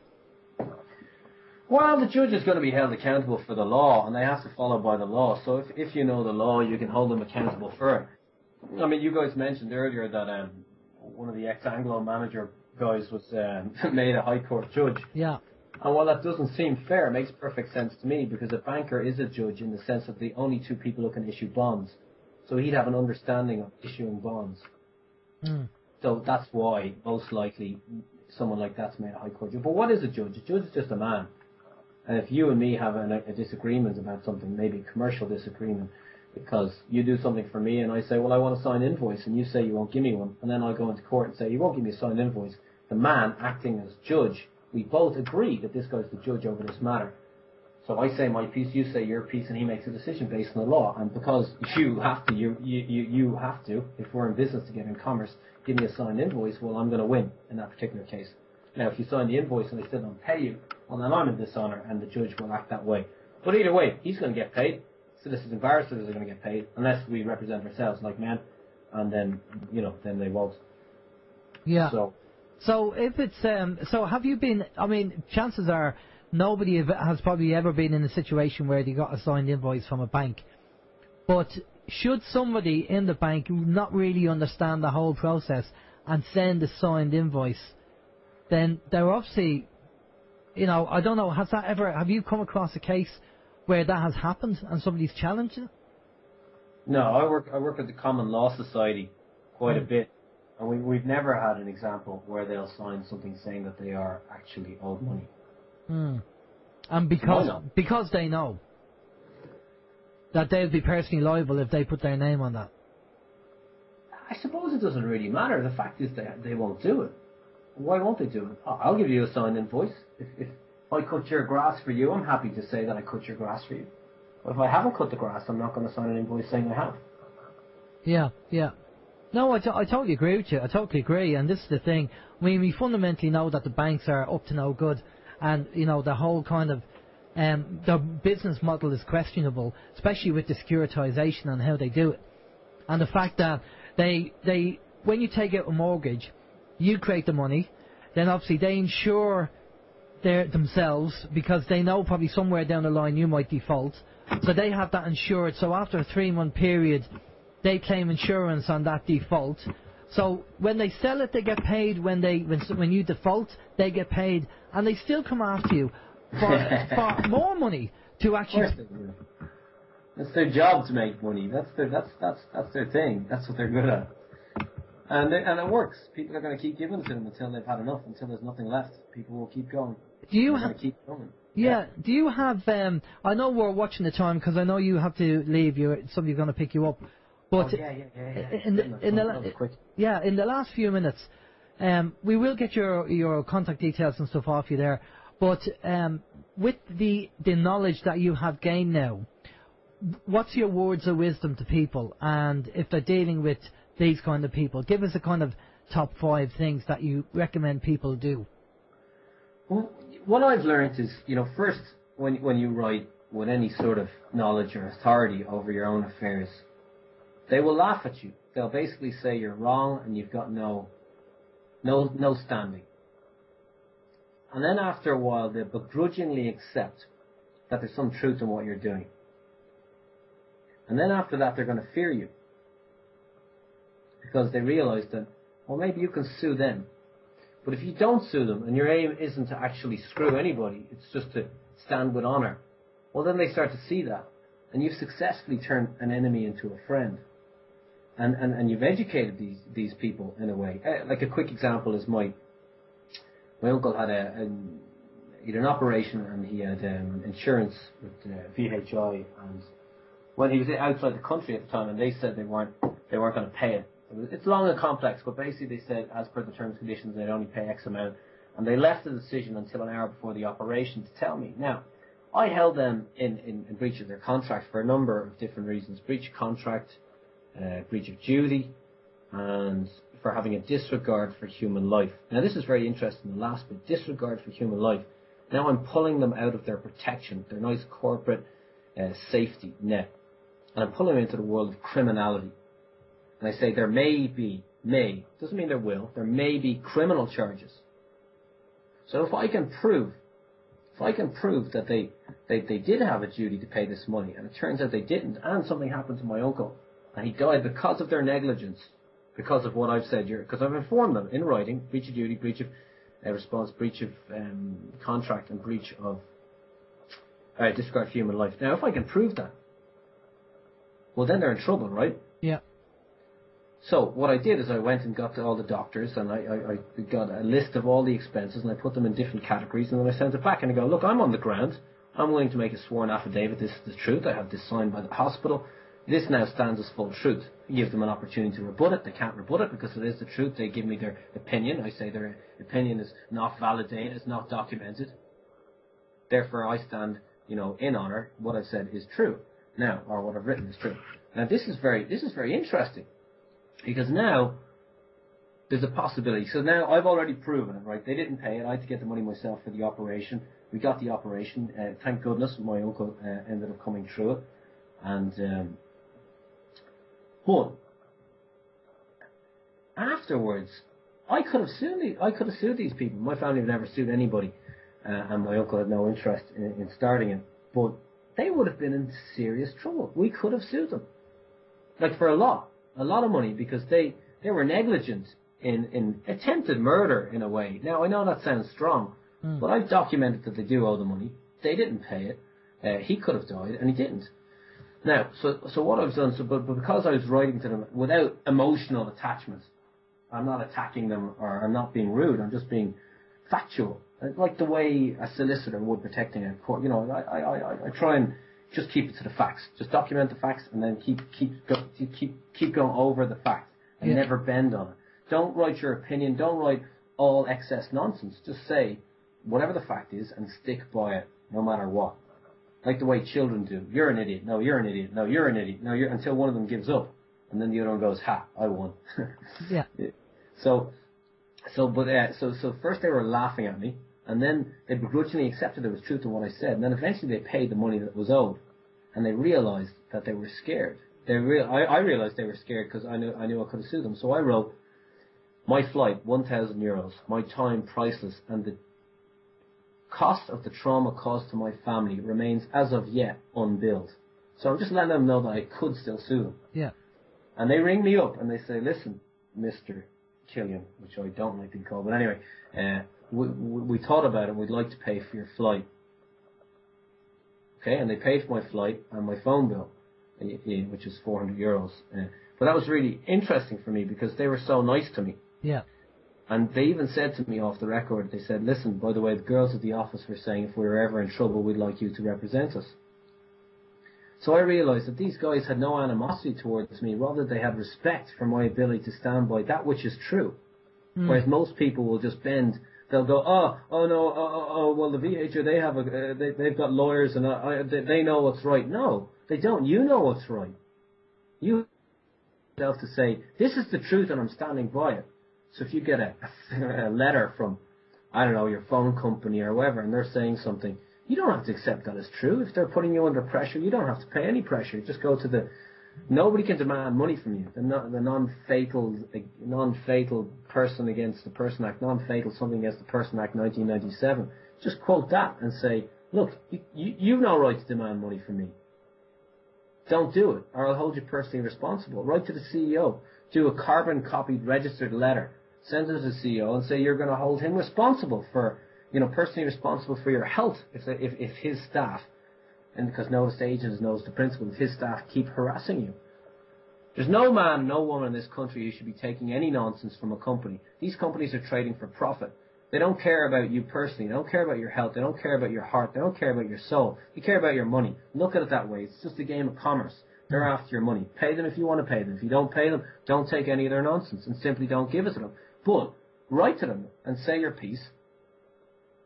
Well, the judge is going to be held accountable for the law, and they have to follow by the law. So if you know the law, you can hold them accountable for it. I mean, you guys mentioned earlier that one of the ex-Anglo manager guys was made a High Court judge. Yeah. And while that doesn't seem fair, it makes perfect sense to me, because a banker is a judge in the sense that the only two people who can issue bonds. So he'd have an understanding of issuing bonds. Mm. So that's why, most likely, someone like that's made a High Court judge. But what is a judge? A judge is just a man. And if you and me have a disagreement about something, maybe a commercial disagreement, because you do something for me and I say, well, I want a signed invoice, and you say you won't give me one, and then I'll go into court and say, you won't give me a signed invoice. The man acting as judge, we both agree that this guy's the judge over this matter. So I say my piece, you say your piece, and he makes a decision based on the law. And because you have to, you have to, if we're in business together in commerce, give me a signed invoice, well, I'm going to win in that particular case. Now, if you sign the invoice and they still don't pay you, well, then I'm in dishonour, and the judge will act that way. But either way, he's going to get paid. Solicitors and barristers are going to get paid, unless we represent ourselves like men, and then, then they won't. Yeah. So if it's so have you been? I mean, chances are nobody has probably ever been in a situation where they got a signed invoice from a bank. But should somebody in the bank not really understand the whole process and send a signed invoice, then they're obviously, I don't know. Have you come across a case where that has happened and somebody's challenged it? No, I work with the Common Law Society quite a bit. And we've never had an example where they'll sign something saying that they are actually owed money. And because they know that they'll be personally liable if they put their name on that. I suppose it doesn't really matter. The fact is they won't do it. Why won't they do it? I'll give you a signed invoice. If I cut your grass for you, I'm happy to say that I cut your grass for you. But if I haven't cut the grass, I'm not going to sign an invoice saying I have. Yeah. No, I totally agree with you. I totally agree. And this is the thing. I mean, we fundamentally know that the banks are up to no good. And, the whole kind of, their business model is questionable, especially with the securitization and how they do it. And the fact that they when you take out a mortgage, you create the money, then obviously they insure themselves, because they know probably somewhere down the line you might default. So they have that insured. So after a 3-month period, they claim insurance on that default. So when they sell it, they get paid. When you default, they get paid, and they still come after you for more money to actually. It's their job to make money. That's their thing. That's what they're good at, and it works. People are going to keep giving it to them until they've had enough. Until there's nothing left, people will keep going. Keep going. Yeah. Do you have? I know we're watching the time because I know you have to leave. Somebody's going to pick you up. But in the last few minutes, we will get your contact details and stuff off you there. But with the knowledge that you have gained now, what's your words of wisdom to people? And if they're dealing with these kind of people, give us a kind of top 5 things that you recommend people do. Well, what I've learned is, first, when you write with any sort of knowledge or authority over your own affairs, they will laugh at you. They'll basically say you're wrong and you've got no standing. And then after a while, they'll begrudgingly accept that there's some truth in what you're doing. And then after that, they're going to fear you, because they realize that, well, maybe you can sue them. But if you don't sue them, and your aim isn't to actually screw anybody, it's just to stand with honour, well, then they start to see that. And you've successfully turned an enemy into a friend. And you've educated these people in a way. Like a quick example is my uncle had he had an operation, and he had insurance with VHI, and when he was outside the country at the time, and they said they weren't going to pay it. It's long and complex, but basically they said, as per the terms and conditions, they'd only pay X amount, and they left the decision until an hour before the operation to tell me. Now, I held them in breach of their contract for a number of different reasons: breach of contract, breach of duty, and for having a disregard for human life. Now, this is very interesting, the last bit, disregard for human life. Now I'm pulling them out of their protection, their nice corporate safety net, and I'm pulling them into the world of criminality. And I say there may, doesn't mean there will, there may be criminal charges. So if I can prove that they did have a duty to pay this money, and it turns out they didn't, and something happened to my uncle, and he died because of their negligence, because of what I've said here, because I've informed them in writing, breach of duty, breach of response, breach of contract, and breach of disregard for human life. Now, if I can prove that, well, then they're in trouble, right? Yeah. So what I did is I went and got to all the doctors, and I got a list of all the expenses, and I put them in different categories, and then I sent it back, and I go, look, I'm on the ground. I'm willing to make a sworn affidavit. This is the truth. I have this signed by the hospital. This now stands as full truth. I give them an opportunity to rebut it. They can't rebut it because it is the truth. They give me their opinion. I say their opinion is not validated, it's not documented. Therefore, I stand, in honour. What I've said is true now, or what I've written is true. Now, this is very interesting, because now there's a possibility. So now I've already proven it, right? They didn't pay it. I had to get the money myself for the operation. We got the operation. Thank goodness my uncle ended up coming through it. And but afterwards, I could have sued these people. My family would never sued anybody, and my uncle had no interest in starting it. But they would have been in serious trouble. We could have sued them, like for a lot of money, because they were negligent in attempted murder in a way. Now I know that sounds strong, but I've documented that they do owe the money. They didn't pay it. He could have died, and he didn't. Now, so what I've done, but because I was writing to them without emotional attachment, I'm not attacking them or I'm not being rude. I'm just being factual, like the way a solicitor would protecting a court. I try and just keep it to the facts. Just document the facts and then keep going over the facts and never bend on it. Don't write your opinion. Don't write all excess nonsense. Just say whatever the fact is and stick by it, no matter what. Like the way children do. You're an idiot. No, you're an idiot. No, you're an idiot. No, you're, until one of them gives up. And then the other one goes, ha, I won. Yeah. So first they were laughing at me, and then they begrudgingly accepted there was truth in what I said, and then eventually they paid the money that was owed, and they realized that they were scared. I realized they were scared because I knew I could have sued them. So I wrote, my flight, €1,000, my time priceless, and the cost of the trauma caused to my family remains as of yet unbilled. So I'm just letting them know that I could still sue them. Yeah. And they ring me up and they say, listen, Mr. Killian, which I don't like being called, but anyway, we thought about it. We'd like to pay for your flight. Okay, and they paid for my flight and my phone bill, which is €400. But that was really interesting for me because they were so nice to me. Yeah. And they even said to me off the record, they said, listen, by the way, the girls at the office were saying if we were ever in trouble, we'd like you to represent us. So I realised that these guys had no animosity towards me, rather they had respect for my ability to stand by that which is true. Whereas most people will just bend. They'll go, well, the VHO, they've got lawyers and they know what's right. No, they don't. You know what's right. You have to say, this is the truth and I'm standing by it. So if you get a letter from, I don't know, your phone company or whoever, and they're saying something, you don't have to accept that as true. If they're putting you under pressure, you don't have to pay any pressure. Just go to nobody can demand money from you. The non-fatal Person Against the Person Act, non-fatal Something Against the Person Act 1997. Just quote that and say, look, you've no right to demand money from me. Don't do it, or I'll hold you personally responsible. Write to the CEO. Do a carbon-copied registered letter. Send it to the CEO and say you're going to hold him responsible for, personally responsible for your health if his staff, and because notice to agents knows the principle, if his staff keep harassing you. There's no man, no woman in this country who should be taking any nonsense from a company. These companies are trading for profit. They don't care about you personally. They don't care about your health. They don't care about your heart. They don't care about your soul. They care about your money. Look at it that way. It's just a game of commerce. They're after your money. Pay them if you want to pay them. If you don't pay them, don't take any of their nonsense and simply don't give it to them. But write to them and say your piece,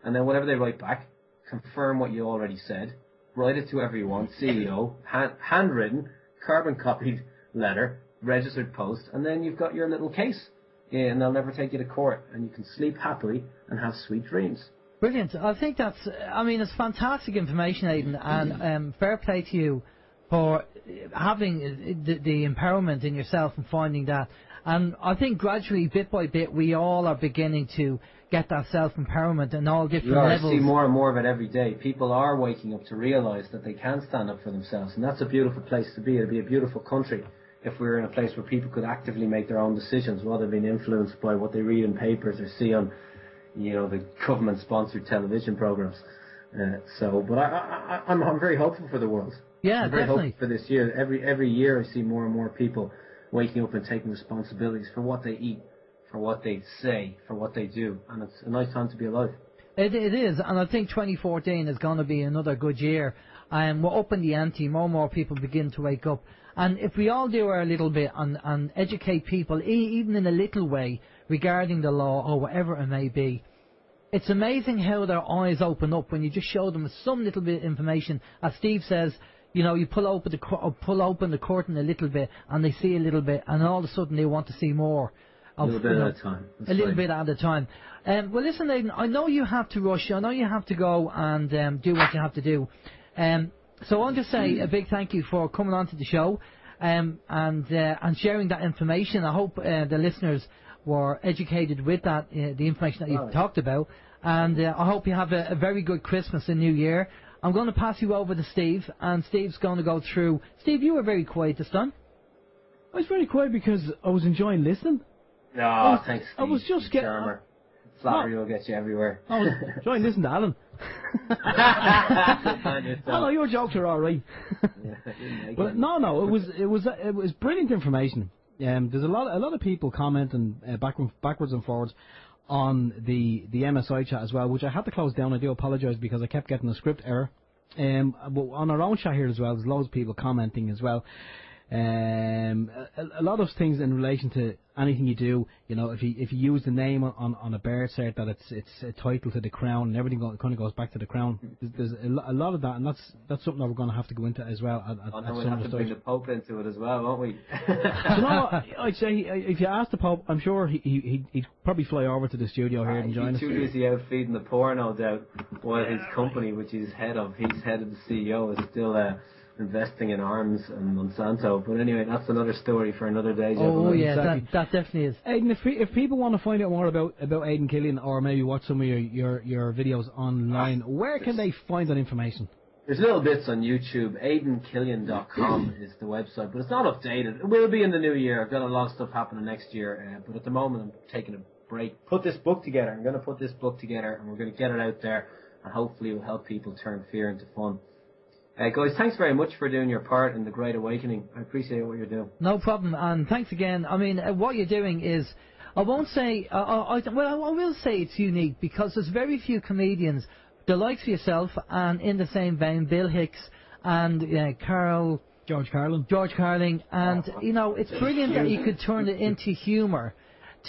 and then whatever they write back, confirm what you already said. Write it to whoever you want, CEO, handwritten, carbon-copied letter, registered post, and then you've got your little case. and they'll never take you to court, and you can sleep happily and have sweet dreams. Brilliant. I think it's fantastic information, Aidan, and fair play to you for having the empowerment in yourself and finding that. And I think gradually, bit by bit, we all are beginning to get that self-empowerment in all different levels. I see more and more of it every day. People are waking up to realise that they can stand up for themselves, and that's a beautiful place to be. It'd be a beautiful country if we were in a place where people could actively make their own decisions rather than being influenced by what they read in papers or see on, the government-sponsored television programs. But I'm very hopeful for the world. Yeah, I'm very definitely. hopeful for this year. Every year I see more and more people waking up and taking responsibilities for what they eat, for what they say, for what they do, and it's a nice time to be alive. It is, and I think 2014 is going to be another good year. We're upping the ante. More and more people begin to wake up. And if we all do our little bit and educate people, even in a little way, regarding the law or whatever it may be, it's amazing how their eyes open up when you just show them some little bit of information. As Steve says, you pull open the curtain a little bit, and they see a little bit, and all of a sudden they want to see more. A little bit at a time. A little bit at a time. Well, listen, Aidan, I know you have to rush. I know you have to go and do what you have to do. So I'll just say a big thank you for coming on to the show and sharing that information. I hope the listeners were educated with that, the information that you've talked about. And I hope you have a very good Christmas and New Year. I'm going to pass you over to Steve, and Steve's going to go through. Steve, you were very quiet this time. I was very quiet because I was enjoying listening. No, thanks, Steve. I was just getting... Flattery will get you everywhere. I was enjoying listening to Alan. Hello, your jokes are all right. But no, it was brilliant information. There's a lot of people commenting backwards and forwards on the MSI chat as well, which I had to close down. I do apologise because I kept getting a script error. But on our own chat here as well, there's loads of people commenting as well. A lot of things in relation to anything you do, if you use the name on a birth cert, that it's a title to the crown, and everything kind of goes back to the crown. There's a lot of that, and that's something that we're going to have to go into as well. We'll have to bring the Pope into it as well, won't we? I'd say if you ask the Pope, I'm sure he'd probably fly over to the studio here and join us. He's too busy out feeding the poor, no doubt, while his company, which he's head of the CEO, is still investing in arms and Monsanto. But anyway, that's another story for another day. Oh yeah, exactly. that definitely is. Aidan, if people want to find out more about Aidan Killian, or maybe watch some of your videos online, where can they find that information? There's little bits on YouTube. AidanKillian.com is the website, but it's not updated. It will be in the new year. I've got a lot of stuff happening next year, but at the moment I'm taking a break. Put this book together. I'm going to put this book together, and we're going to get it out there, and hopefully it will help people turn fear into fun. Guys, thanks very much for doing your part in the Great Awakening. I appreciate what you're doing. No problem, and thanks again. I mean, what you're doing is, I won't say, I will say it's unique, because there's very few comedians, the likes of yourself, and in the same vein, Bill Hicks and George Carlin, and it's brilliant that you could turn it into humour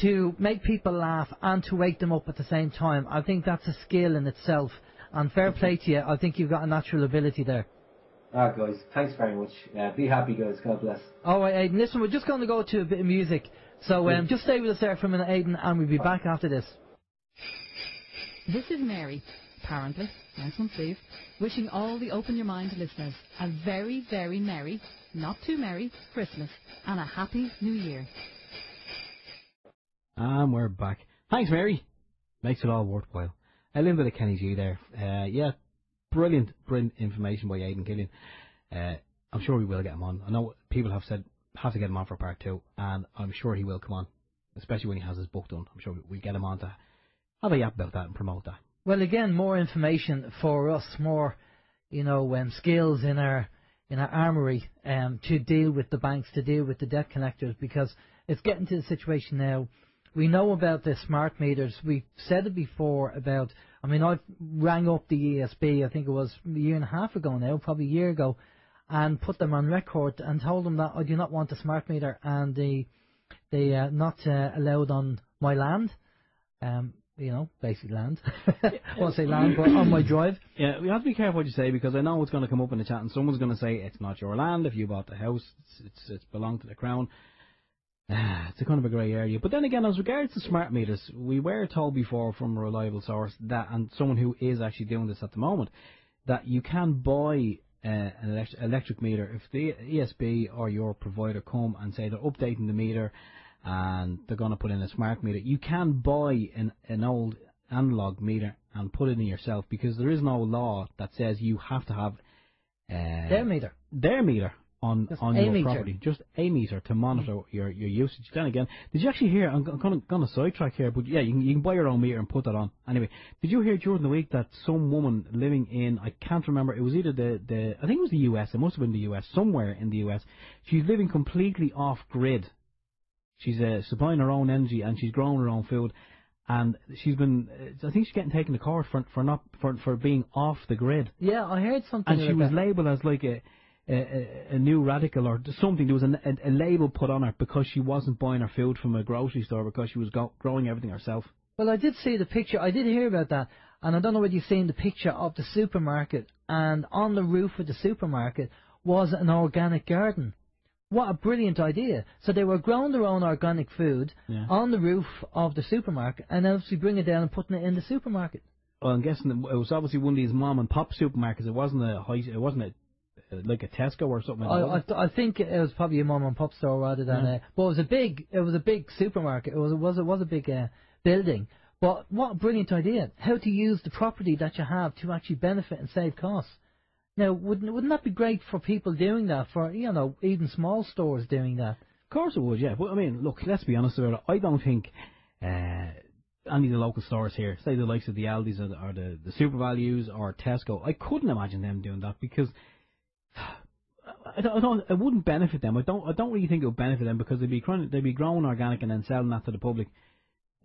to make people laugh and to wake them up at the same time. I think that's a skill in itself, and fair play to you. I think you've got a natural ability there. Guys, thanks very much. Be happy, guys. God bless. All right, Aidan, listen, we're just going to go to a bit of music. So just stay with us there for a minute, Aidan, and we'll be back after this. This is Mary, apparently, nice one, Steve, wishing all the Open Your Mind listeners a very, very merry, not too merry, Christmas, and a happy New Year. And we're back. Thanks, Mary. Makes it all worthwhile. A little bit of Kenny G there. Brilliant information by Aidan Killian. I'm sure we will get him on. I know people have said have to get him on for part 2, and I'm sure he will come on, especially when he has his book done. I'm sure we'll get him on to have a yap about that and promote that. Well, again, more information for us, more skills in our armoury to deal with the banks, to deal with the debt collectors, because it's getting to the situation now. We know about the smart meters. We've said it before about, I've rang up the ESB, I think it was a year and a half ago now, probably a year ago, and put them on record and told them that I do not want a smart meter, and they not allowed on my land, basic land. I won't say land, but on my drive. Yeah, we have to be careful what you say, because I know it's going to come up in the chat and someone's going to say it's not your land if you bought the house, it's belonged to the Crown. It's a kind of a grey area. But then again, as regards to smart meters, we were told before from a reliable source that, and someone who is actually doing this at the moment, that you can buy an electric meter if the ESB or your provider come and say they're updating the meter and they're going to put in a smart meter. You can buy an old analog meter and put it in yourself, because there is no law that says you have to have their meter on your meter. property, just a meter to monitor your usage. Then again, did you actually hear? I'm going to sidetrack here, but yeah, you can buy your own meter and put that on. Anyway, did you hear during the week that some woman living in, I can't remember, it was either I think it was the US, it must have been the US, somewhere in the US. She's living completely off grid. She's supplying her own energy and she's growing her own food, and she's been, I think she's getting taken to court for being off the grid. Yeah, I heard something. And she was labelled as like a new radical or something. There was a label put on her because she wasn't buying her food from a grocery store, because she was growing everything herself. Well, I did see the picture. I did hear about that, and I don't know whether you've seen the picture of the supermarket, and on the roof of the supermarket was an organic garden. What a brilliant idea. So they were growing their own organic food on the roof of the supermarket, and obviously bringing it down and putting it in the supermarket. Well, I'm guessing it was obviously one of these mom and pop supermarkets. It wasn't like a Tesco or something. I think it was probably a mom and pop store rather than but it was a big supermarket. It was a big building. But what a brilliant idea! How to use the property that you have to actually benefit and save costs. Now, wouldn't that be great for people doing that? For even small stores doing that. Of course it would, yeah. But I mean, look, let's be honest about it. I don't think any of the local stores here, say the likes of the Aldi's or the Super Values or Tesco, I couldn't imagine them doing that, because it wouldn't benefit them. I don't really think it would benefit them, because they'd be growing organic and then selling that to the public.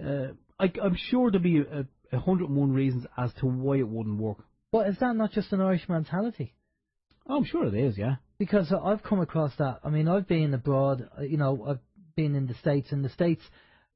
I'm sure there'd be 101 reasons as to why it wouldn't work. But is that not just an Irish mentality? Oh, I'm sure it is, yeah. Because I've come across that. I mean, I've been abroad. I've been in the States. In the States,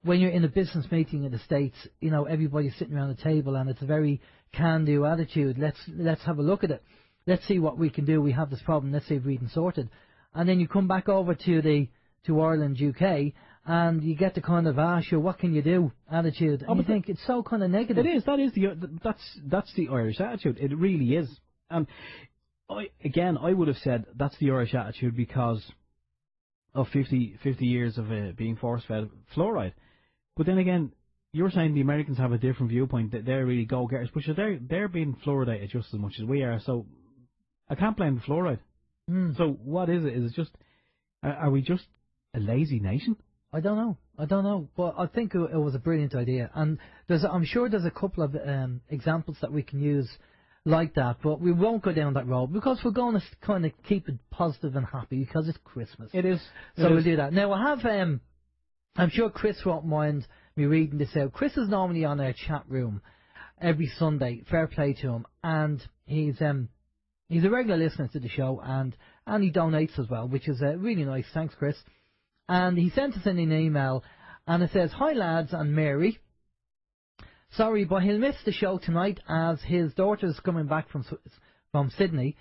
when you're in a business meeting in the States, everybody's sitting around the table and it's a very can-do attitude. Let's have a look at it. Let's see what we can do. We have this problem. Let's see if we can sort it. And then you come back over to Ireland, UK, and you get the kind of sure, what can you do attitude. And you think it's so kind of negative. It is. That's the Irish attitude. It really is. And I would have said that's the Irish attitude because of 50 years of being force-fed fluoride. But then again, you're saying the Americans have a different viewpoint, that they're really go-getters, but they're being fluoridated just as much as we are, so I can't blame the fluoride. So what is it? Is it just, are we just a lazy nation? I don't know, but I think it was a brilliant idea, and I'm sure there's a couple of examples that we can use like that, but we won't go down that road because we're going to kind of keep it positive and happy because it's Christmas. It is. We'll do that. Now, I have, I'm sure Chris won't mind me reading this out. Chris is normally on our chat room every Sunday, fair play to him, and he's a regular listener to the show, and he donates as well, which is really nice. Thanks, Chris. And he sent us in an email, and it says, "Hi lads and Mary. Sorry, but he'll miss the show tonight as his daughter's coming back from Sydney,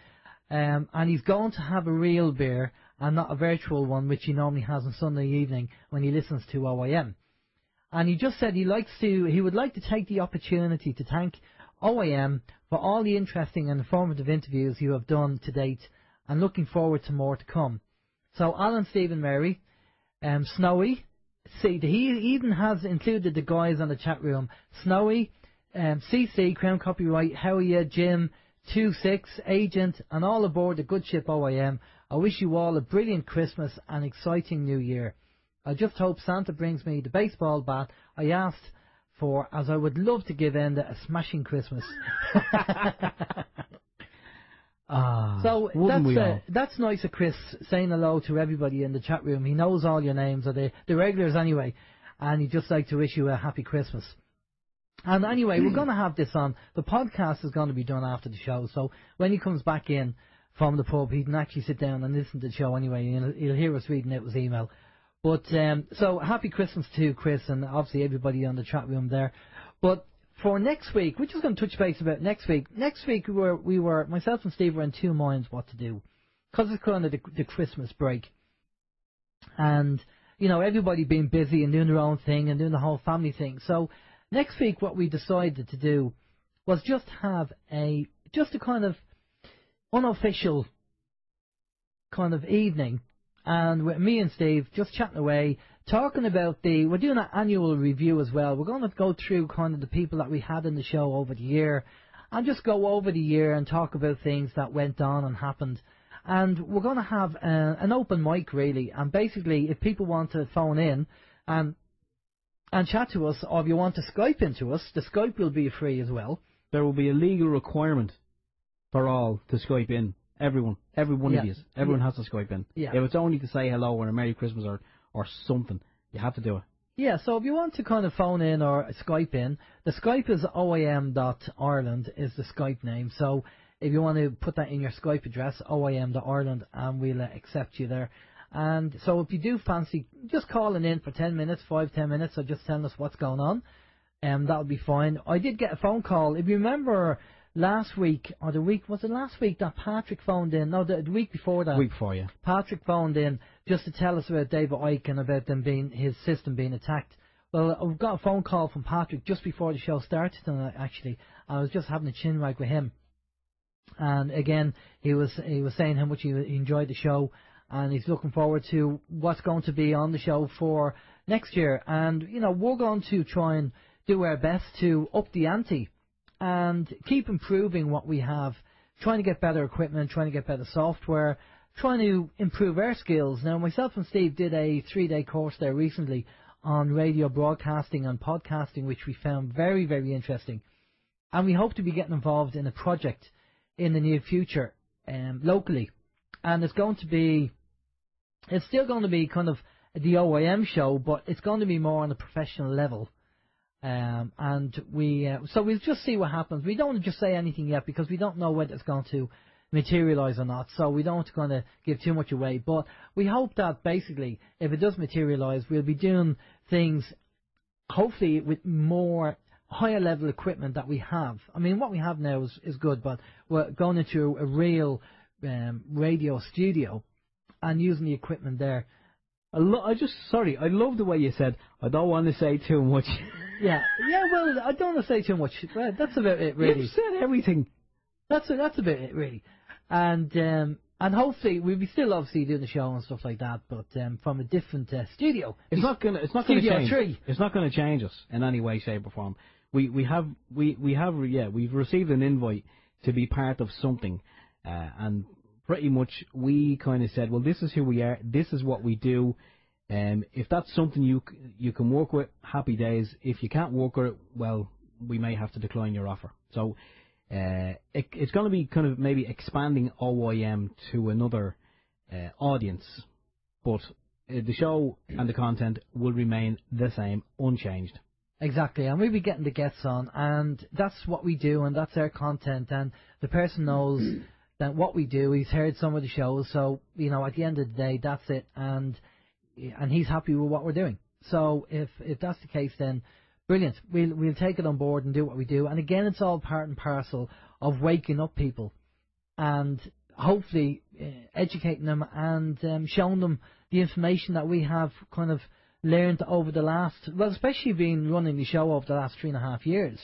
and he's going to have a real beer and not a virtual one, which he normally has on Sunday evening when he listens to OYM. And he just said he would like to take the opportunity to thank OYM for all the interesting and informative interviews you have done to date, and looking forward to more to come." So Alan, Stephen, Mary, Snowy, see, he even has included the guys on the chat room. Snowy, CC, Crown Copyright, how are you, Jim, 26, Agent, and all aboard the good ship OYM. I wish you all a brilliant Christmas and exciting New Year. I just hope Santa brings me the baseball bat I asked for, as I would love to give Enda a smashing Christmas. So that's nice of Chris saying hello to everybody in the chat room. He knows all your names, or the regulars anyway, and he'd just like to wish you a happy Christmas. And anyway, we're going to have this on. The podcast is going to be done after the show, so when he comes back in from the pub, he can actually sit down and listen to the show anyway. He'll hear us reading out his email. But so happy Christmas to Chris and obviously everybody on the chat room there. But for next week, we're just going to touch base about next week. Next week, we were myself and Steve were in two minds what to do, because it's kind of the Christmas break. And everybody being busy and doing their own thing and doing the whole family thing. So next week what we decided to do was just have a kind of unofficial kind of evening, and with me and Steve just chatting away, talking about we're doing an annual review as well. We're going to go through kind of the people that we had in the show over the year, and just go over the year and talk about things that went on and happened. And we're going to have an open mic, really, and basically if people want to phone in and chat to us, or if you want to Skype into us, the Skype will be free as well. There will be a legal requirement for all to Skype in. Everyone, every one of you, everyone has to Skype in. Yeah. If it's only to say hello or a Merry Christmas or something, you have to do it. Yeah, so if you want to kind of phone in or Skype in, the Skype is OYM.Ireland is the Skype name. So if you want to put that in your Skype address, OYM.Ireland, and we'll accept you there. And so if you do fancy just calling in for 10 minutes, 5-10 minutes, or just telling us what's going on, that'll be fine. I did get a phone call. If you remember last week, or the week, was it last week that Patrick phoned in? No, the week before that. Week before, yeah. Patrick phoned in just to tell us about David Icke and about his system being attacked. Well, I've got a phone call from Patrick just before the show started tonight, actually. I was just having a chin wag with him. And again, he was saying how much he enjoyed the show, and he's looking forward to what's going to be on the show for next year. And, we're going to try and do our best to up the ante and keep improving what we have, trying to get better equipment, trying to get better software, trying to improve our skills. Now, myself and Steve did a 3-day course there recently on radio broadcasting and podcasting, which we found very, very interesting. And we hope to be getting involved in a project in the near future locally. And it's still going to be kind of the OYM show, but it's going to be more on a professional level. And so we'll just see what happens. We don't want to just say anything yet because we don't know whether it's going to materialise or not, so we don't want to give too much away. But we hope that basically, if it does materialise, we'll be doing things hopefully with more higher level equipment that we have. I mean, what we have now is good, but we're going into a real radio studio and using the equipment there. I love the way you said, I don't want to say too much. Yeah, well, I don't want to say too much. That's about it, really. You've said everything. That's about it, really. And hopefully we'll be still obviously doing the show and stuff like that, but from a different studio. It's not going to change. It's not going to change us in any way, shape, or form. We've received an invite to be part of something, and pretty much we kind of said, well, this is who we are. This is what we do. If that's something you can work with, happy days. If you can't work with it, well, we may have to decline your offer. So it's going to be kind of maybe expanding OYM to another audience, but the show and the content will remain the same, unchanged. Exactly, and we'll be getting the guests on, and that's what we do, and that's our content, and the person knows that what we do. He's heard some of the shows, so at the end of the day, that's it, and he's happy with what we're doing. So if that's the case, then brilliant. We'll take it on board and do what we do. And again, it's all part and parcel of waking up people and hopefully educating them and showing them the information that we have kind of learned over the last, well, especially being running the show over the last 3.5 years.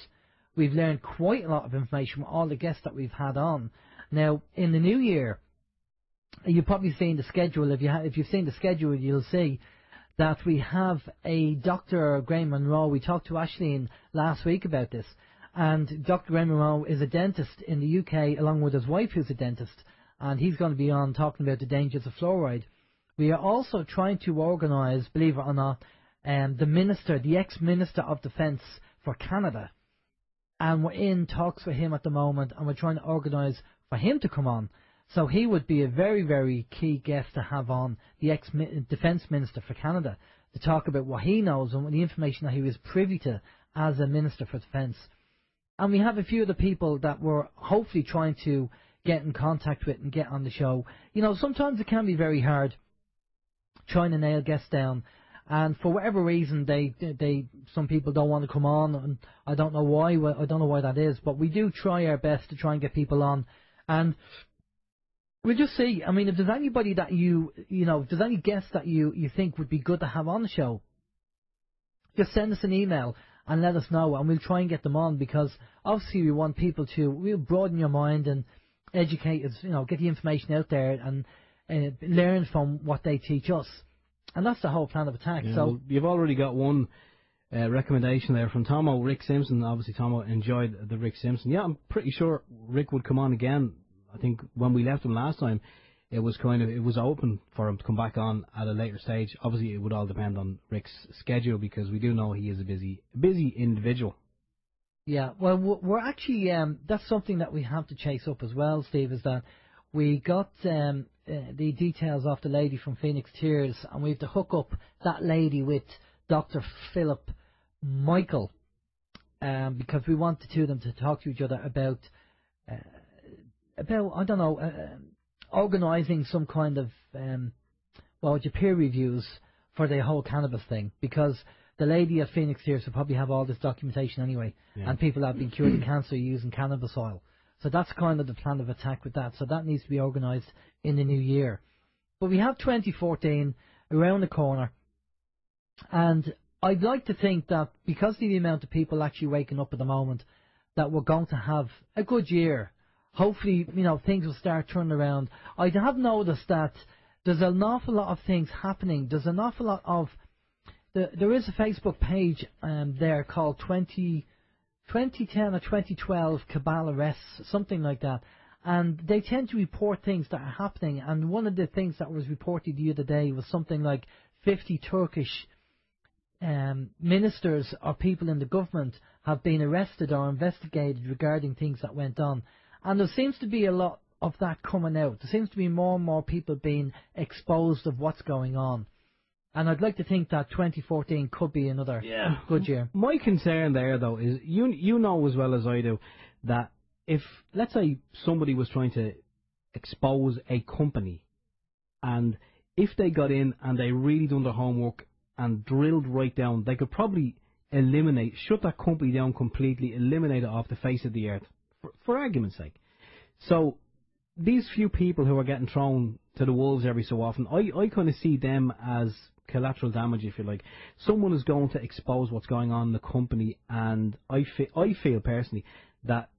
We've learned quite a lot of information with all the guests that we've had on. Now, in the new year, you've probably seen the schedule. If you've seen the schedule, you'll see that we have a Dr. Graham Monroe. We talked to Ashleen last week about this, and Dr. Graham Monroe is a dentist in the UK, along with his wife, who's a dentist, and he's going to be on talking about the dangers of fluoride. We are also trying to organise, believe it or not, the ex-Minister of Defence for Canada, and we're in talks with him at the moment, and we're trying to organise for him to come on. So he would be a very, very key guest to have on, the ex-Defence Minister for Canada, to talk about what he knows and the information that he was privy to as a Minister for Defence. And we have a few of the people that we're hopefully trying to get in contact with and get on the show. Sometimes it can be very hard trying to nail guests down, and for whatever reason, some people don't want to come on, and I don't know why. I don't know why that is, but we do try our best to try and get people on. And We'll just see. I mean, if there's anybody that if there's any guests that you think would be good to have on the show, just send us an email and let us know, and we'll try and get them on, because obviously we want people to broaden your mind and educate us, get the information out there and learn from what they teach us. And that's the whole plan of attack. Yeah, so well, you've already got one recommendation there from Tomo, Rick Simpson. Obviously, Tomo enjoyed the Rick Simpson. Yeah, I'm pretty sure Rick would come on again. I think when we left him last time, it was open for him to come back on at a later stage. Obviously, it would all depend on Rick's schedule, because we do know he is a busy individual. Yeah, well, we're actually that's something that we have to chase up as well, Steve. Is that we got the details off the lady from Phoenix Tears, and we have to hook up that lady with Dr. Philip Michael, because we want the two of them to talk to each other about I don't know, organising some kind of peer reviews for the whole cannabis thing, because the lady at Phoenix Tears will probably have all this documentation anyway, and people have been cured of cancer using cannabis oil. So that's kind of the plan of attack with that. So that needs to be organised in the new year. But we have 2014 around the corner, and I'd like to think that because of the amount of people actually waking up at the moment, that we're going to have a good year. Hopefully, things will start turning around. I have noticed that there's an awful lot of things happening. There's an awful lot of... There is a Facebook page there called 2010 or 2012 Cabal Arrests, something like that. And they tend to report things that are happening. And one of the things that was reported the other day was something like 50 Turkish ministers or people in the government have been arrested or investigated regarding things that went on. And there seems to be a lot of that coming out. There seems to be more and more people being exposed of what's going on. And I'd like to think that 2014 could be another good year. My concern there, though, is you know as well as I do that if, let's say, somebody was trying to expose a company, and if they got in and they really done their homework and drilled right down, they could probably shut that company down completely, eliminate it off the face of the earth, for argument's sake. So these few people who are getting thrown to the wolves every so often, I kind of see them as collateral damage, if you like. Someone is going to expose what's going on in the company, and I feel personally that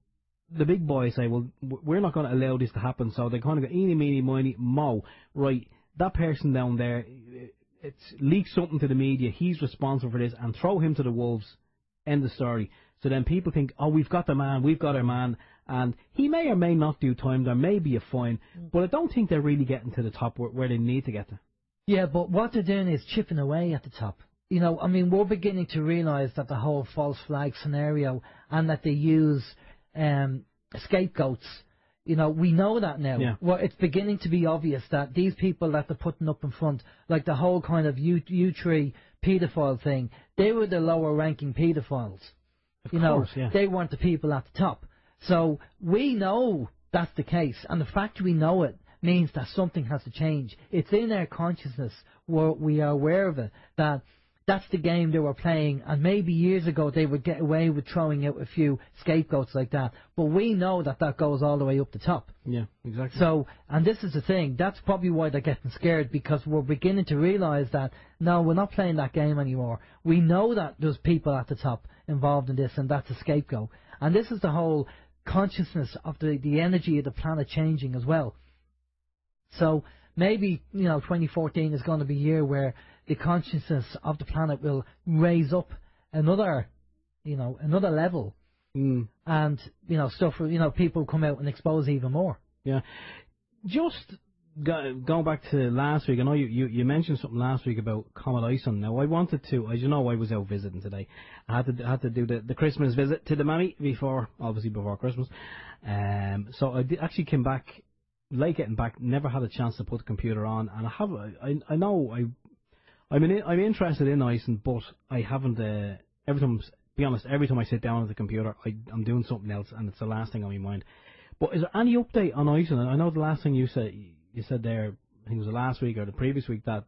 the big boys say, well, we're not going to allow this to happen, so they kind of go, eeny, meeny, miny, mo, right, that person down there, it's leaked something to the media, he's responsible for this, and throw him to the wolves, end the story. So then people think, oh, we've got the man, we've got our man, and he may or may not do time, there may be a fine, but I don't think they're really getting to the top where they need to get to. Yeah, but what they're doing is chipping away at the top. We're beginning to realise that the whole false flag scenario, and that they use scapegoats, we know that now. Yeah. Well, it's beginning to be obvious that these people that they're putting up in front, like the whole kind of U3 paedophile thing, they were the lower ranking paedophiles. Of course, yeah. They weren't the people at the top. So we know that's the case, and the fact we know it means that something has to change. It's in our consciousness where we are aware of it, that that's the game they were playing, and maybe years ago they would get away with throwing out a few scapegoats like that, but we know that goes all the way up the top. Yeah, exactly. So, and this is the thing, that's probably why they're getting scared, because we're beginning to realise that, no, we're not playing that game anymore. We know that there's people at the top involved in this, and that's a scapegoat. And this is the whole consciousness of the energy of the planet changing as well. So maybe 2014 is going to be a year where the consciousness of the planet will raise up another level, and stuff. People come out and expose even more. Yeah, just going back to last week. I know you mentioned something last week about Comet Ison. Now I wanted to, as you know, I was out visiting today. I had to do the Christmas visit to the mammy before Christmas. So I actually came back. Like getting back, never had a chance to put the computer on, and I'm interested in Ison, but I haven't. Every time I sit down at the computer, I'm doing something else, and it's the last thing on my mind. But is there any update on Ison? I know the last thing you said there, I think it was the last week or the previous week, that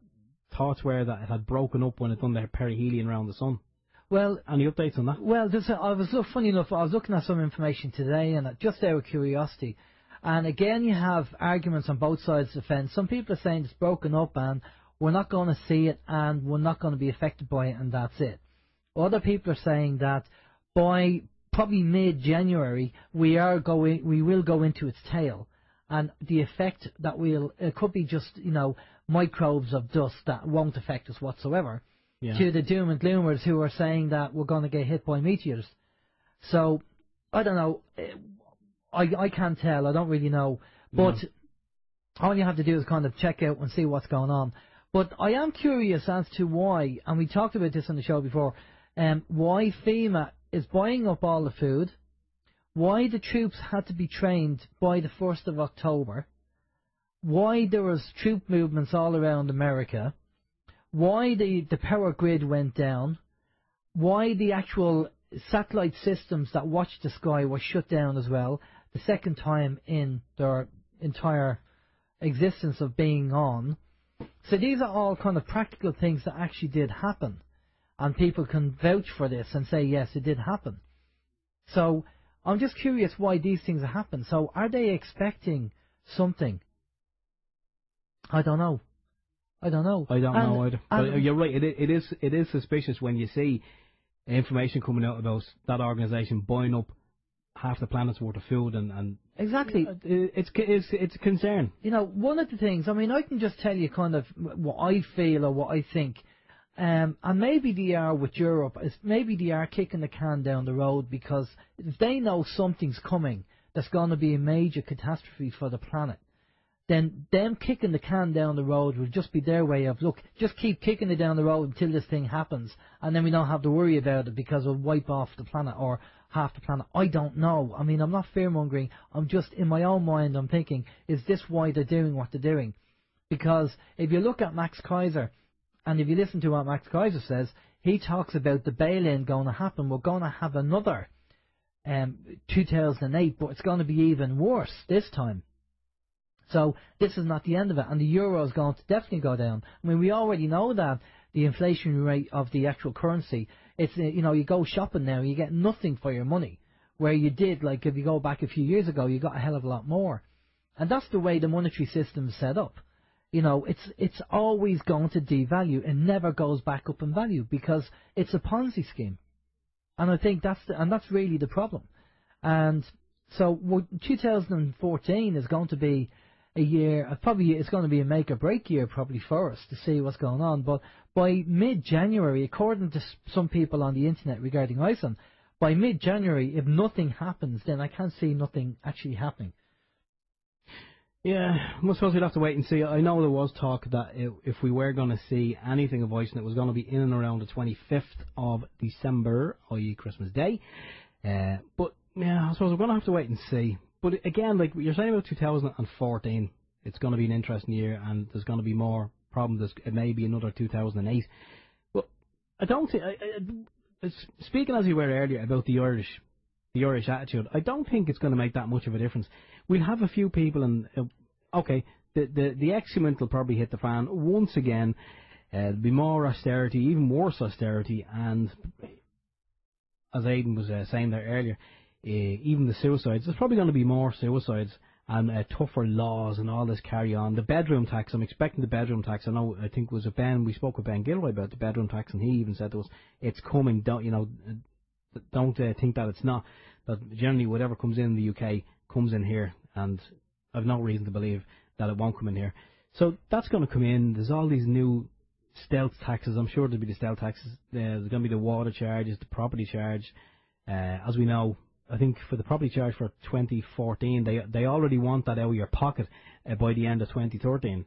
thoughts were that it had broken up when it done their perihelion around the sun. Well, any updates on that? Well, funny enough, I was looking at some information today, and just out of curiosity, And again, you have arguments on both sides of the fence. Some people are saying it's broken up and we're not going to see it and we're not going to be affected by it and that's it. Other people are saying that by probably mid-January we will go into its tail, and the effect that it could be just microbes of dust that won't affect us whatsoever. Yeah. To the doom and gloomers who are saying that we're going to get hit by meteors. So I don't know. I can't tell. I don't really know. But all you have to do is kind of check out and see what's going on. But I am curious as to why, and we talked about this on the show before, why FEMA is buying up all the food, why the troops had to be trained by the 1st of October, why there was troop movements all around America, why the power grid went down, why the actual satellite systems that watch the sky were shut down as well, the second time in their entire existence of being on. So these are all kind of practical things that actually did happen, and people can vouch for this and say, yes, it did happen. So I'm just curious why these things happen. So are they expecting something? I don't know. I don't know either. But you're right. It is suspicious when you see information coming out about that organisation buying up half the planet's worth of food and exactly. It's a concern. One of the things. I mean, I can just tell you kind of what I feel or what I think. And maybe they are with Europe. Maybe they are kicking the can down the road because if they know something's coming that's going to be a major catastrophe for the planet, then them kicking the can down the road will just be their way of, look, just keep kicking it down the road until this thing happens, and then we don't have to worry about it because we'll wipe off the planet or half the planet. I don't know. I mean, I'm not fear-mongering. I'm just, in my own mind, I'm thinking, is this why they're doing what they're doing? Because if you look at Max Kaiser, and if you listen to what Max Kaiser says, he talks about the bail-in going to happen. We're going to have another 2008, but it's going to be even worse this time. So this is not the end of it, and the euro is going to definitely go down. I mean, we already know that the inflation rate of the actual currency, it's you go shopping now, you get nothing for your money, where you did, like if you go back a few years ago, you got a hell of a lot more. And that's the way the monetary system is set up. It's always going to devalue. It never goes back up in value because it's a Ponzi scheme. And I think that's really the problem. And so 2014 is going to be a year, probably it's going to be a make or break year probably for us to see what's going on. But by mid-January, according to some people on the internet regarding Iceland, by mid-January, if nothing happens, then I can't see nothing actually happening. Yeah, I suppose we'd have to wait and see. I know there was talk that if we were going to see anything of Iceland, it was going to be in and around the 25th of December, i.e. Christmas Day. But yeah, I suppose we're going to have to wait and see. But again, like you're saying about 2014, it's going to be an interesting year, and there's going to be more problems. It may be another 2008. But I don't think. Speaking as you were earlier about the Irish attitude, I don't think it's going to make that much of a difference. We'll have a few people, and the excrement will probably hit the fan once again. There'll be more austerity, even worse austerity, and as Aidan was saying there earlier, even the suicides. There's probably going to be more suicides and tougher laws and all this carry on. The bedroom tax, I'm expecting the bedroom tax. I think it was we spoke with Ben Gilroy about the bedroom tax, and he even said to us, it's coming. Don't think that it's not. That generally whatever comes in the UK comes in here, and I've no reason to believe that it won't come in here. So that's going to come in. There's all these new stealth taxes. I'm sure there'll be the stealth taxes. There's going to be the water charges, the property charge. As we know, I think for the property charge for 2014, they already want that out of your pocket by the end of 2013.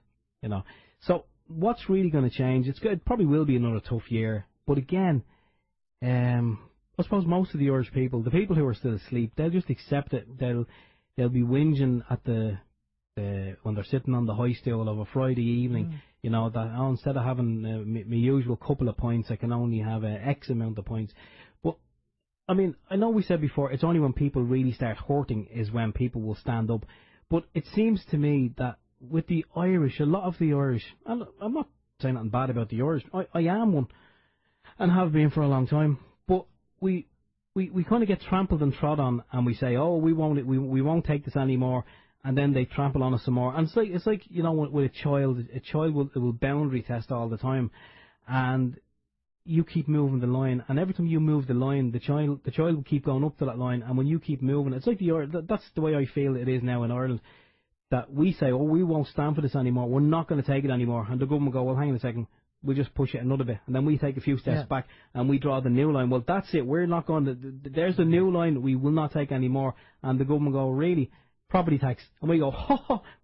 So what's really going to change? It probably will be another tough year. But again, I suppose most of the Irish people, the people who are still asleep, they'll just accept it. They'll be whinging at when they're sitting on the high stool of a Friday evening. That instead of having my usual couple of points, I can only have X amount of points. But I mean, I know we said before, it's only when people really start hurting is when people will stand up. But it seems to me that with the Irish, a lot of the Irish, and I'm not saying nothing bad about the Irish, I am one, and have been for a long time. But we kind of get trampled and trod on, and we say, oh, we won't take this anymore, and then they trample on it some more. And it's like you know, with a child will boundary test all the time, and you keep moving the line, and every time you move the line, the child will keep going up to that line, and when you keep moving, it's like that's the way I feel it is now in Ireland, that we say, oh, we won't stand for this anymore, we're not going to take it anymore, and the government go, well, hang on a second, we'll just push it another bit, and then we take a few steps back, and we draw the new line. Well, that's it, we're not going to, there's the new line, we will not take anymore, and the government go, really? Property tax, and we go,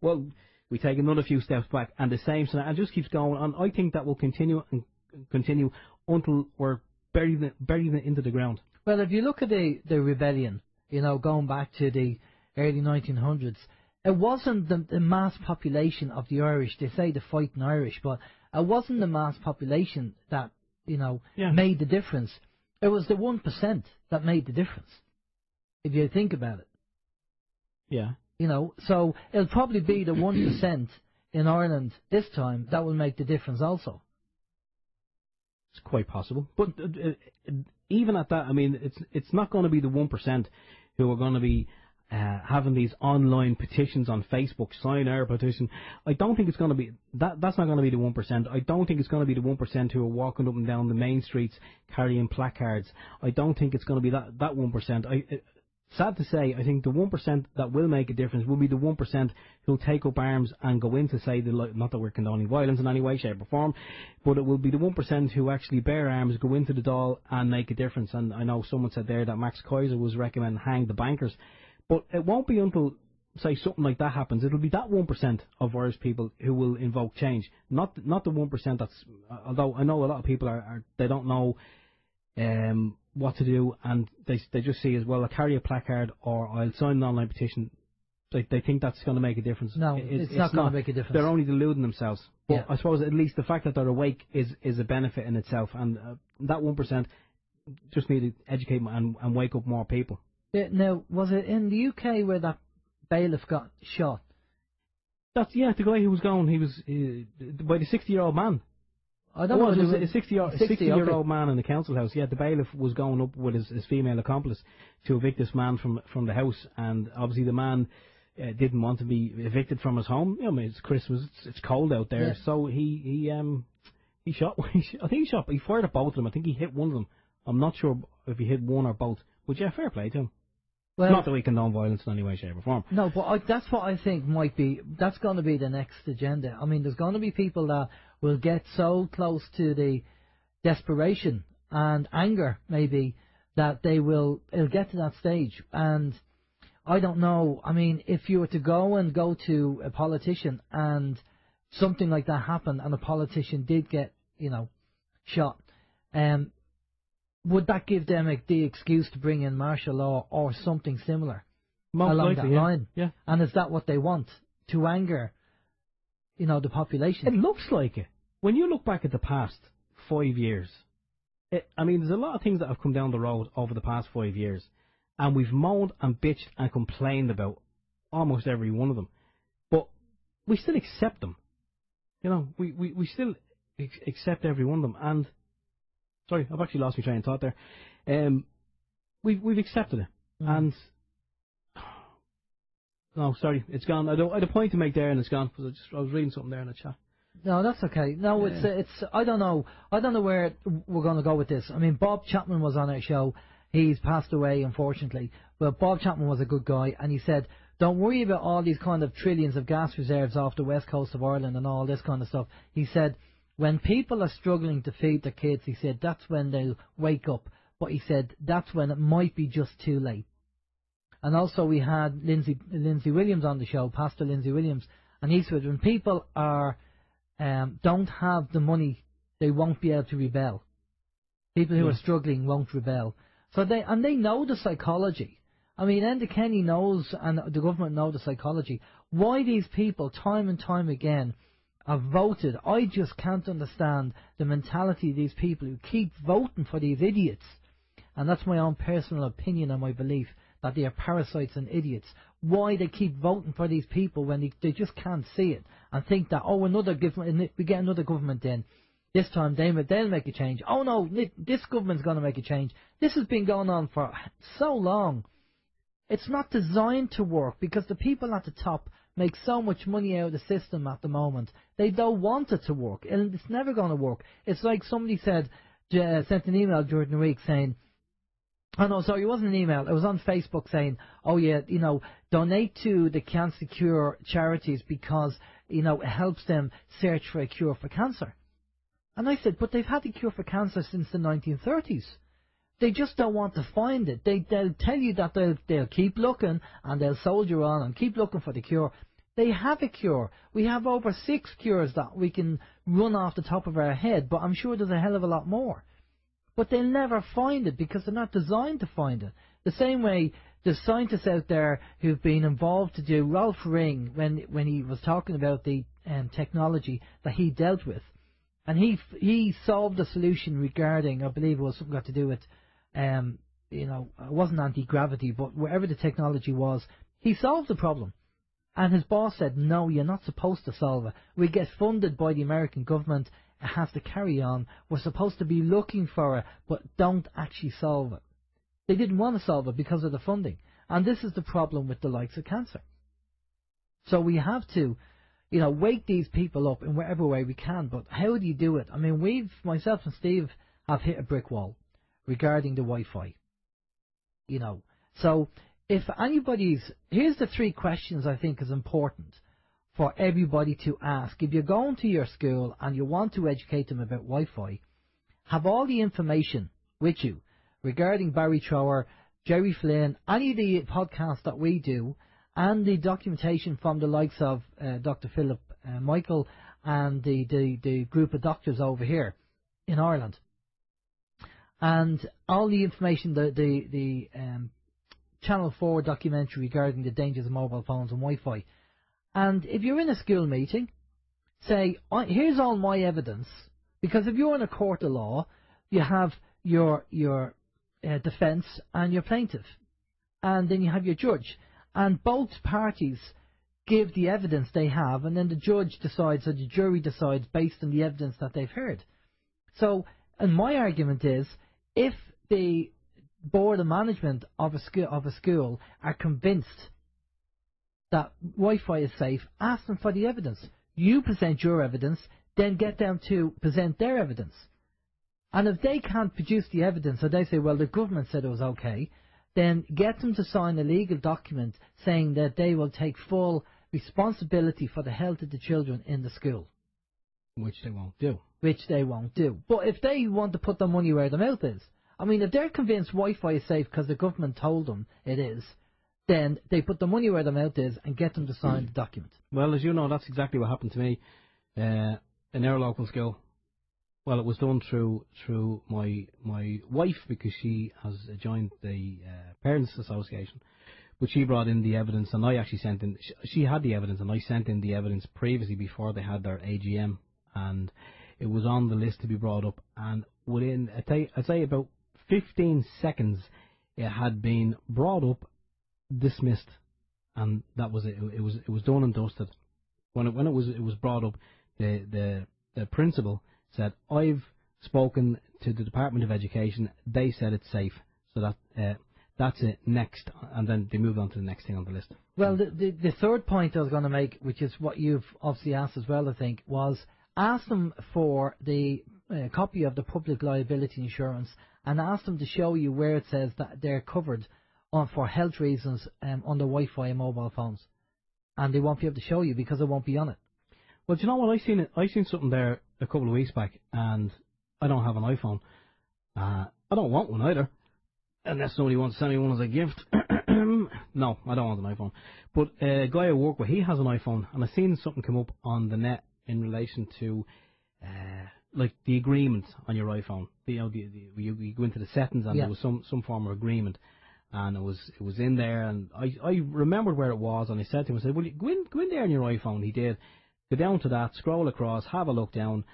well, we take another few steps back, and the same, and it just keeps going, and I think that will continue until we're buried it into the ground. Well, if you look at the rebellion, you know, going back to the early 1900s, it wasn't the mass population of the Irish. They say the fighting Irish, but it wasn't the mass population that, you know, made the difference. It was the 1% that made the difference, if you think about it. Yeah. You know, so it'll probably be the 1% in Ireland this time that will make the difference also. It's quite possible, but even at that, I mean, it's not going to be the 1% who are going to be having these online petitions on Facebook, sign our petition. I don't think it's going to be that. That's not going to be the 1%. I don't think it's going to be the 1% who are walking up and down the main streets carrying placards. I don't think it's going to be that 1%. Sad to say, I think the 1% that will make a difference will be the 1% who'll take up arms and go into, say, not that we're condoning violence in any way, shape or form, but it will be the 1% who actually bear arms, go into the Dáil and make a difference. And I know someone said there that Max Kaiser was recommending hang the bankers, but it won't be until, say, something like that happens. It'll be that 1% of Irish people who will invoke change, not the 1% that's, although I know a lot of people they don't know what to do, and they just see as well, I'll carry a placard or I'll sign an online petition. They think that's going to make a difference. No, it's not going to make a difference. They're only deluding themselves. But I suppose at least the fact that they're awake is a benefit in itself, and that 1% just need to educate and wake up more people. Yeah, now, was it in the UK where that bailiff got shot? The guy who was going, he was by the 60-year-old man. I don't know. It was a 60-year-old man in the council house. Yeah, the bailiff was going up with his female accomplice to evict this man from the house, and obviously the man didn't want to be evicted from his home. You know, I mean, it's Christmas, it's cold out there, so he shot. I think he fired at both of them. I think he hit one of them. I'm not sure if he hit one or both. But yeah, fair play to him. Well, not that we condone violence in any way, shape or form. No, but that's what I think that's going to be the next agenda. I mean, there's going to be people that will get so close to the desperation and anger, maybe, that it'll get to that stage. And I don't know, I mean, if you were to go to a politician and something like that happened and a politician did get, shot, would that give them the excuse to bring in martial law or something similar along that line? Yeah. And is that what they want? To anger, the population? It looks like it. When you look back at the past 5 years, there's a lot of things that have come down the road over the past 5 years, and we've moaned and bitched and complained about almost every one of them. But we still accept them. We still accept every one of them. And sorry, I've actually lost my train of thought there. We've accepted it, and no, sorry, it's gone. I had a point to make there, and it's gone because I was reading something there in the chat. No, that's okay. No, it's I don't know where we're going to go with this. I mean, Bob Chapman was on our show. He's passed away, unfortunately. But Bob Chapman was a good guy, and he said, "Don't worry about all these kind of trillions of gas reserves off the west coast of Ireland and all this kind of stuff." He said, when people are struggling to feed their kids, he said, that's when they'll wake up. But he said, that's when it might be just too late. And also we had Lindsay Williams on the show, Pastor Lindsay Williams, and he said, when people don't have the money, they won't be able to rebel. People who are struggling won't rebel. So they know the psychology. I mean, Enda Kenny knows, and the government know the psychology. Why these people, time and time again, have voted. I just can't understand the mentality of these people who keep voting for these idiots. And that's my own personal opinion and my belief, that they are parasites and idiots. Why they keep voting for these people when they just can't see it and think that, we get another government in. This time they'll make a change. Oh no, this government's going to make a change. This has been going on for so long. It's not designed to work because the people at the top make so much money out of the system at the moment. They don't want it to work, and it's never going to work. It's like somebody said, sent an email during the week saying, oh no, sorry, it wasn't an email. It was on Facebook saying, oh yeah, donate to the Cancer Cure charities because, it helps them search for a cure for cancer. And I said, but they've had the cure for cancer since the 1930s. They just don't want to find it. They'll tell you that they'll keep looking and they'll soldier on and keep looking for the cure. They have a cure. We have over 6 cures that we can run off the top of our head, but I'm sure there's a hell of a lot more. But they'll never find it because they're not designed to find it. The same way there's scientists out there who've been involved to do. Ralph Ring, when he was talking about the technology that he dealt with, and he solved a solution regarding, I believe it was something got to do with, it wasn't anti-gravity, but wherever the technology was, he solved the problem. And his boss said, no, you're not supposed to solve it. We get funded by the American government. It has to carry on. We're supposed to be looking for it, but don't actually solve it. They didn't want to solve it because of the funding. And this is the problem with the likes of cancer. So we have to, wake these people up in whatever way we can. But how do you do it? I mean, myself and Steve have hit a brick wall regarding the Wi-Fi. So if here's the 3 questions I think is important for everybody to ask. If you're going to your school and you want to educate them about Wi-Fi, have all the information with you regarding Barry Trower, Jerry Flynn, any of the podcasts that we do, and the documentation from the likes of Dr. Philip Michael and the group of doctors over here in Ireland. And all the information, the Channel 4 documentary regarding the dangers of mobile phones and Wi-Fi. And if you're in a school meeting, say, here's all my evidence, because if you're in a court of law, you have your defence and your plaintiff, and then you have your judge, and both parties give the evidence they have, and then the judge decides, or the jury decides based on the evidence that they've heard. So, and my argument is, if the board of management of a school are convinced that Wi-Fi is safe, ask them for the evidence. You present your evidence, then get them to present their evidence. And if they can't produce the evidence, or they say, well, the government said it was okay, then get them to sign a legal document saying that they will take full responsibility for the health of the children in the school. Which they won't do. But if they want to put their money where their mouth is, I mean, if they're convinced Wi-Fi is safe because the government told them it is, then they put the money where their mouth is and get them to sign the document. Well, as you know, that's exactly what happened to me in our local school. Well, it was done through my wife, because she has joined the Parents Association. But she brought in the evidence, and I actually sent in. She had the evidence, and I sent in the evidence previously before they had their AGM, and it was on the list to be brought up. And within, I'd say about 15 seconds, it had been brought up, dismissed, and that was it. It was done and dusted. When it was brought up, the principal said, I've spoken to the Department of Education. They said it's safe, so that that's it. Next, and then they moved on to the next thing on the list. Well, the third point I was going to make, which is what you've obviously asked as well, I think, was ask them for the copy of the public liability insurance, and ask them to show you where it says that they're covered for health reasons under Wi-Fi and mobile phones, and they won't be able to show you because it won't be on it. Well, do you know what? I seen something there a couple of weeks back, and I don't have an iPhone. I don't want one either, unless somebody wants to send me one as a gift. No, I don't want an iPhone. But a guy I work with, he has an iPhone, and I seen something come up on the net in relation to like the agreement on your iPhone. You go into the settings, and there was some form of agreement, and it was in there, and I remembered where it was, and I said to him, I said, well, go in there on your iPhone. He did. Go down to that, scroll across, have a look down,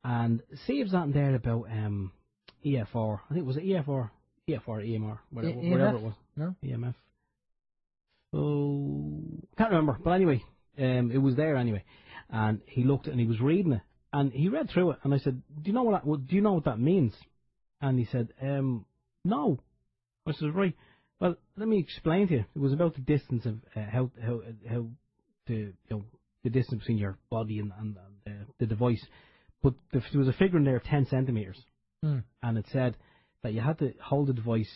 and see if there's there about EFR. I think it was EFR, EMR, whatever it was. No? EMF. Oh, can't remember. But anyway, it was there anyway. And he looked and he was reading it, and he read through it. And I said, "Do you know what that means?" And he said, "No." I said, "Right." Well, let me explain to you. It was about the distance of how the the distance between your body and the device. But there was a figure in there of 10 centimeters, and it said that you had to hold the device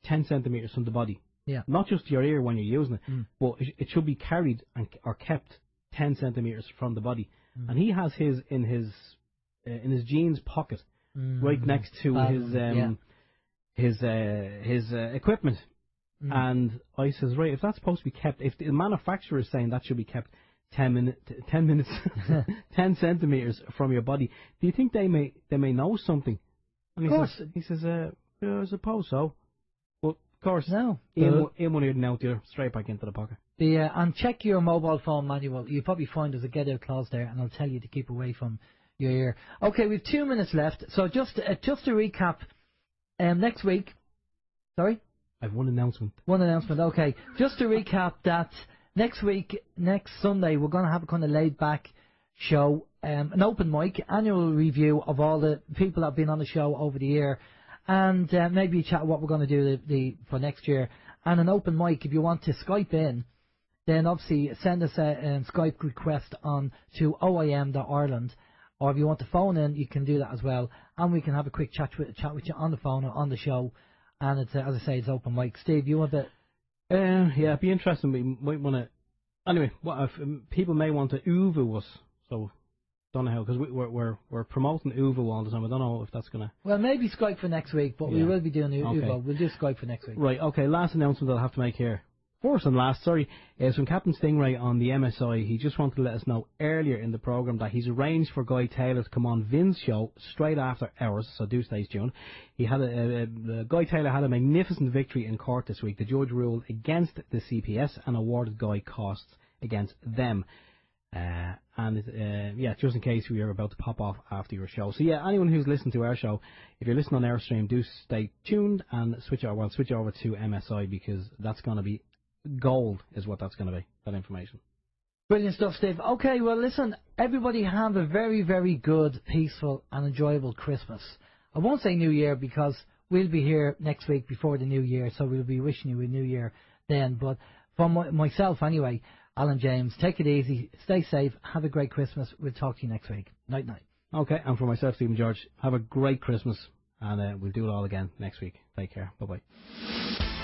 10 centimeters from the body. Yeah. Not just your ear when you're using it, but it should be carried or kept 10 centimeters from the body. And he has his in his jeans pocket, right next to his equipment. And I says, right, if that's supposed to be kept, if the manufacturer is saying that should be kept 10 centimeters from your body, do you think they may know something? And he says, yeah, I suppose so. But of course, no. In one ear and out the other, straight back into the pocket. And check your mobile phone manual. You'll probably find there's a get out clause there, and it'll tell you to keep away from your ear. Okay, we've 2 minutes left. So just to recap, next week. Sorry. I have one announcement. One announcement. Okay, just to recap that next week, next Sunday, we're going to have a kind of laid back show, an open mic, annual review of all the people that have been on the show over the year, and maybe chat what we're going to do for next year, and an open mic. If you want to Skype in, then obviously send us a Skype request on to OYM.Ireland, or if you want to phone in, you can do that as well, and we can have a quick chat with you on the phone or on the show. And it's, as I say, it's open mic. Steve, you want to? Yeah, it'd be interesting. We might want to. Anyway, what if people may want to Uvu us? So don't know how, because we're promoting Uvu all the time. I don't know if that's gonna. Well, maybe Skype for next week, but we will be doing Uvu. Okay. We'll do Skype for next week. Right. Okay. Last announcement I'll have to make here. First and last, sorry, is from Captain Stingray on the MSI. He just wanted to let us know earlier in the programme that he's arranged for Guy Taylor to come on Vin's show straight after ours, so do stay tuned. He had Guy Taylor had a magnificent victory in court this week. The judge ruled against the CPS and awarded Guy costs against them. Just in case we are about to pop off after your show. So yeah, anyone who's listened to our show, if you're listening on Airstream, do stay tuned and switch over to MSI, because that's going to be gold, is what that's going to be, that information. Brilliant stuff, Steve. Okay, well, listen, everybody have a very, very good, peaceful and enjoyable Christmas. I won't say New Year, because we'll be here next week before the New Year, so we'll be wishing you a New Year then. But for myself anyway, Alan James, take it easy, stay safe, have a great Christmas. We'll talk to you next week. Night, night. Okay, and for myself, Stephen George, have a great Christmas, and we'll do it all again next week. Take care. Bye-bye.